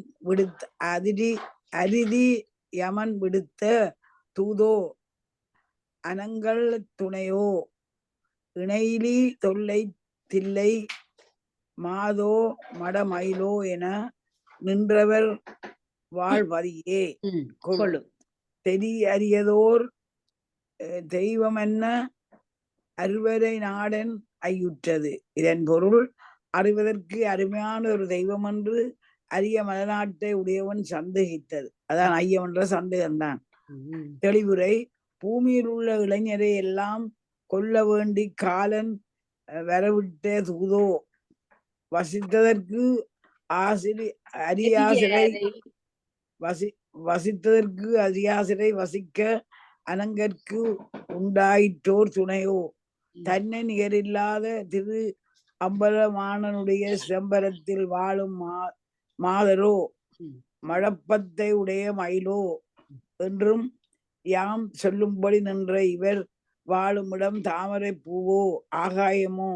விடுத்த தூதோ அனங்கள் துணையோ இணையிலி தொல்லை தில்லை மாதோ மடமயிலோ என நின்றவர் வாழ்வதியே கொள்ளு தெரி அறியதோர் தெய்வம் என்ன அறுவரை நாடன் ஐயுற்றது. இதன் பொருள் அறிவதற்கு அருமையான ஒரு தெய்வம் என்று அரிய மலநாட்டை உடையவன் சந்தேகித்தது. அதான் ஐயம் என்ற சந்தேகம்தான். தெளிவுரை. பூமியில் உள்ள இளைஞரை எல்லாம் கொல்ல வேண்டி காலன் வரவிட்ட தூதோ வசித்ததற்கு அரியாசிரை வசிக்க அனங்கற்கு உண்டாயிற்றோர் துணையோ தன்னை நிகரில்லாத திரு அம்பலமானனுடைய சிதம்பரத்தில் வாழும் மாதரோ மழப்பத்தை உடைய மயிலோ என்றும் யாம் சொல்லும்படி நின்ற இவர் வாழுமிடம் தாமரை பூவோ ஆகாயமோ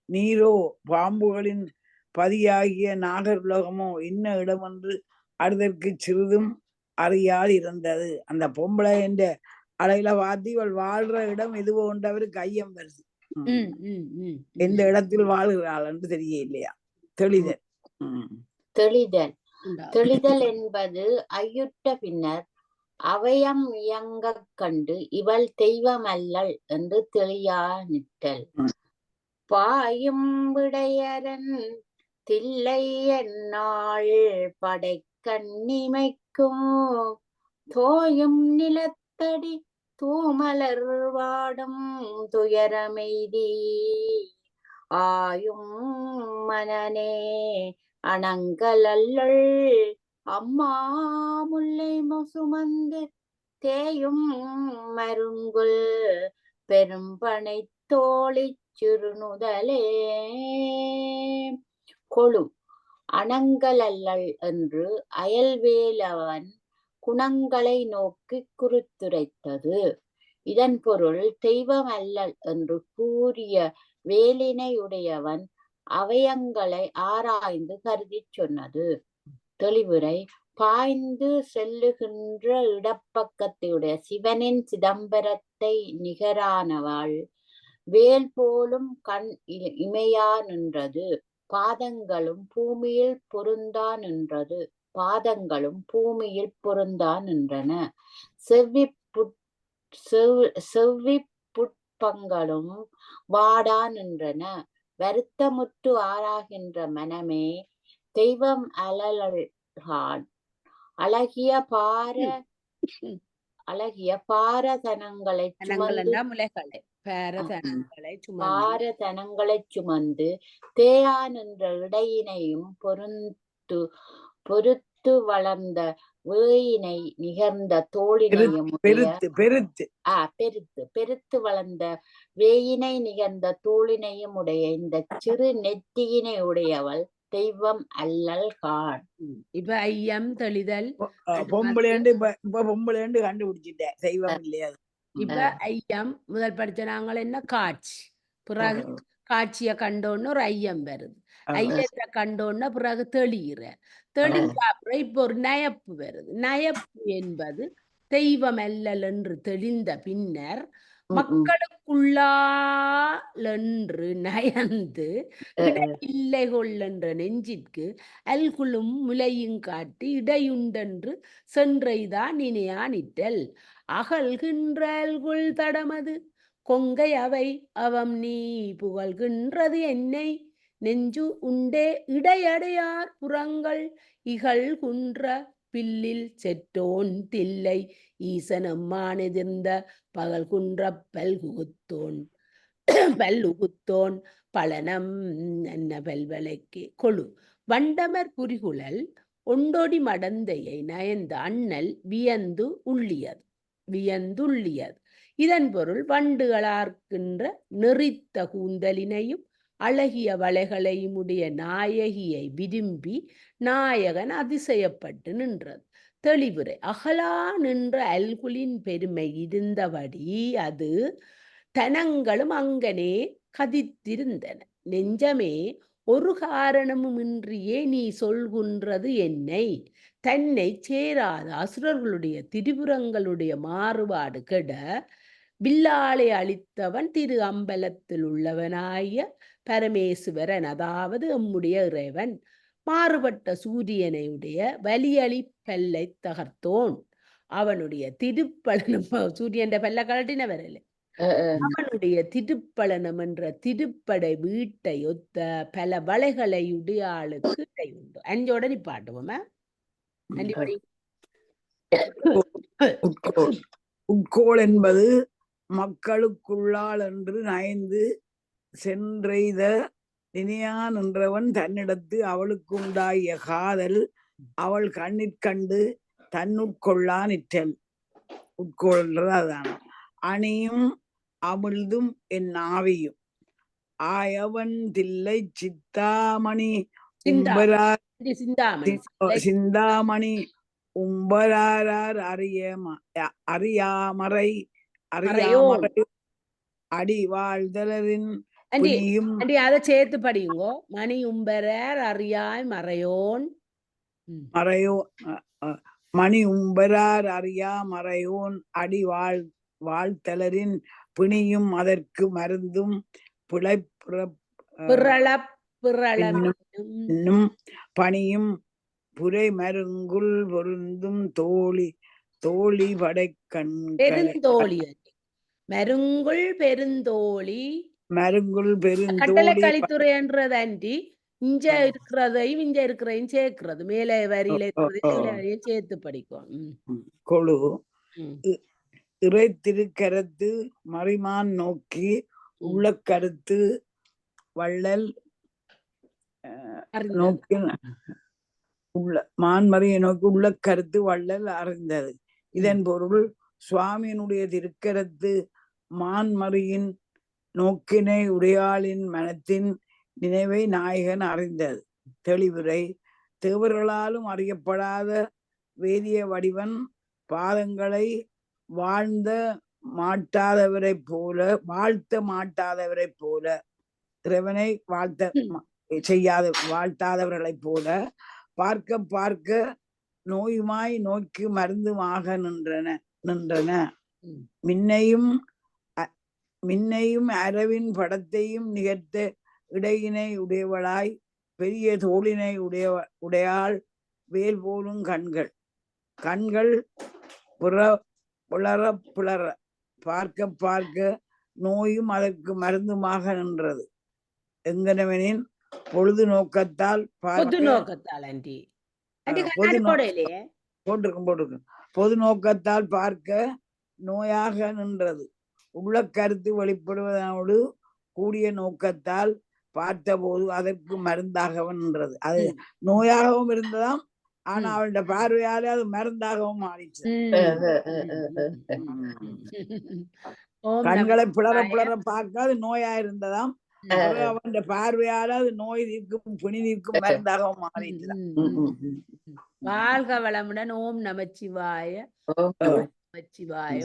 நீரோ பாம்புகளின் பதியாகிய நாகர்லோகமோ இன்ன இடம் என்று அடுதற்கு சிறிதும் அறியாது இருந்தது. அந்த பொம்பளை என்ற அலையில பார்த்து இவள் வாழ்ற இடம் எதுவோ என்றவருக்கு ஐயம் வருது. எந்த இடத்தில் வாழ்கிறாள் என்று தெரிய இல்லையா. தெளிதல். தெளிதல் என்பது ஐயுற்ற பின்னர் அவயம் இயங்க கண்டு இவள் தெய்வமல்லள் என்று தெளியா நிற்றல். பாயும் விடையரன் தில்லை என்னாள் படை கண்ணிமைக்கும் தோயும் நிலத்தடி தூமலர் வாடும் துயரமெய்தி ஆயும் மனனே அணங்கலல்லள் அம்மா முல்லை சுமந்து தேயும் மருங்குல் பெரும்பனை தோழி சிறுநுதலே. கொழு அணங்கலல்லள் என்று அயல்வேலவன் குணங்களை நோக்கி குறித்துரைத்தது. இதன் பொருள் தெய்வம் அல்லல் என்று கூறிய வேலினை உடையவன் அவயங்களை ஆராய்ந்து கருதி சொன்னது. தெளிவுரை பாய்ந்து செல்லுகின்ற இடப்பக்கத்தையுடைய சிவனின் சிதம்பரத்தை நிகரானவாள் வேல் போலும் கண் இமையா நின்றது பாதங்களும் பூமியில் பொருந்தா நின்றது பாதங்களும் பூமியில் பொருந்தா நின்றன செவ்வி புட்பங்களும் வாடா நின்றன வருத்தமுற்று ஆறாகின்ற மனமே தெய்வம் அலல்கான் அழகிய பாரதனங்களை சுமந்து தேயா நின்ற இடையினையும் பொறுத்து வளர்ந்த வேயினை நிகர்ந்த தோளினையும் பெருத்து வளர்ந்த வேயினை நிகர்ந்த தோளினையும் உடைய இந்த சிறு நெற்றியினை உடையவள் தெய்வம் அல்லல் கான். இப்ப ஐயம் தெளிதல் பொம்பளைண்டு கண்டுபிடிச்சிட்டேன் தெய்வம் இல்லையா. இப்ப ஐயம் முதல் படிச்ச நாங்கள் என்ன காட்சி பிறகு காட்சிய கண்டோன்னு ஒரு ஐயம் வருது ஐயத்தை கண்டோன்னா பிறகு தெளிகிற அப்புறம் இப்ப ஒரு நயப்பு வருது நயப்பு என்பது தெய்வம் அல்லல் என்று தெளிந்த பின்னர் மக்களுக்குள்ளாலென்று நயந்து இல்லை கொள்ளென்ற நெஞ்சிற்கு அல்குளும் முலையும் காட்டி இடையுண்டென்று சென்றைதான் நினையா நிற்றல் அகல்கின்ற அல்குள் தடமது கொங்கை அவை அவம் நீ புகழ்கின்றது என்னை நெஞ்சு உண்டே இடையடையார் புறங்கள் இகழ் குன்ற பில்லில் செற்றோன் தில்லை ஈசனம்மானெதிர்ந்த பகல் குன்ற பல்குத்தோன் பழனம் என்ன பல்வலைக்கு கொழு வண்டமர் புரிகுழல் ஒண்டொடி மடந்தையை நயந்த அண்ணல் வியந்துள்ளியது இதன் பொருள் வண்டுகளார்க்கின்ற நெறித்த கூந்தலினையும் அழகிய வளைகளையும் உடைய நாயகியை விரும்பி நாயகன் அதிசயப்பட்டு நின்றது. தெளிவுரை அகலா நின்ற அல்குலின் பெருமை இருந்தபடி அது தனங்களும் அங்கனே கதித்திருந்தன. நெஞ்சமே ஒரு காரணமுமின்றியே நீ சொல்கின்றது என்னை தன்னை சேராத அசுரர்களுடைய திரிபுரங்களுடைய மாறுபாடு கெட வில்லாளை அளித்தவன் திரு அம்பலத்தில் உள்ளவனாய பரமேசுவரன் அதாவது எம்முடைய இறைவன் மாறுபட்ட சூரியனையுடைய வலியளி பல்லை தகர்த்தோன் அவனுடைய திருப்பலனம் சூரியன் பல்ல கலட்டின வரல அவனுடைய திருப்பலனம் என்ற திருப்படை வீட்டை ஒத்த பல வளைகளை உடையாளுக்கு இடை உண்டு. அஞ்சோட நிப்பாட்டுவோமா உட்கோள் என்பது மக்களுக்குள்ளால் என்று நயந்து சென்றெய்த நினையான் என்றவன் தன்னிடத்து அவளுக்கு உண்டாகிய காதல் அவள் கண்ணிற்கண்டு தன்னுட்கொள்ளா நிற்றல். உட்கோள் என்றது அதான். அணியும் அமிழ்தும் என் ஆவியும் ஆயவன் தில்லை சித்தாமணி சிந்தாமணி உம்பரார் அறியாமறை அடி வாழ்தலரின் அதை சேர்த்து படியுங்கோ. மணி உம்பரார் அறியாய் மறையோன் மணி உம்பரார் அறியா மறையோன் அடி வாழ்த்தலரின் பிணியும் அதற்கு மருந்தும் பணியும் புரை மருங்குள் பொருந்தும் தோழி படைக்கண் மருங்குள் கட்டளை கலித்துறை என்றது அன்றி இஞ்ச இருக்கிறதையும் இஞ்ச இருக்கிறதையும் சேர்க்கிறது. மேலே வரியில இருக்கிறதையும் சேர்த்து படிக்கும். கொழு இறை திருக்கரத்து மறிமான் நோக்கி உள்ள கருத்து வள்ளல் நோக்கி உள்ள மான்மறையை நோக்கி உள்ள கருத்து வள்ளல் அறிந்தது. இதன் பொருள் சுவாமியினுடைய திருக்கரத்து மான்மறையின் நோக்கினை உடையாளின் மனத்தின் நினைவை நாயகன் அறிந்தது. தெளிவுரை தேவர்களாலும் அறியப்படாத வேதிய வடிவன் பாதங்களை வாழ்த்த மாட்டாதவரை போல இறைவனை வாழ்த்தாதவர்களைப் போல பார்க்க பார்க்க நோயுமாய் நோய்க்கு மருந்துமாக நின்றன. மின்னையும் அரவின் படத்தையும் நிகழ்த்த இடையினை உடையவளாய் பெரிய தோளினை உடையாள் வேல் போலும் கண்கள் புலர பார்க்க பார்க்க நோயும் அதற்கு மருந்துமாக நின்றது. எங்கனவனின் பொழுது நோக்கத்தால் போட்டிருக்கும் பொது நோக்கத்தால் பார்க்க நோயாக நின்றது. உள்ள கருத்து வெளிப்படுவதோடு கூடிய நோக்கத்தால் பார்த்தபோது அதற்கு மருந்தாகவும் நின்றது. அது நோயாகவும் இருந்ததாம், ஆனா அவளுடைய பார்வையால அது மருந்தாகவும் மாறிச்சு. கண்களை பிளற பார்க்க அது நோயா இருந்ததாம், அவன் பார்வையால அது நோய் தீர்க்கும் பிணி தீர்க்கும் மருந்தாகவும் மாறிச்சு. வாழ்க வளமுடன். ஓம் நமச்சிவாய.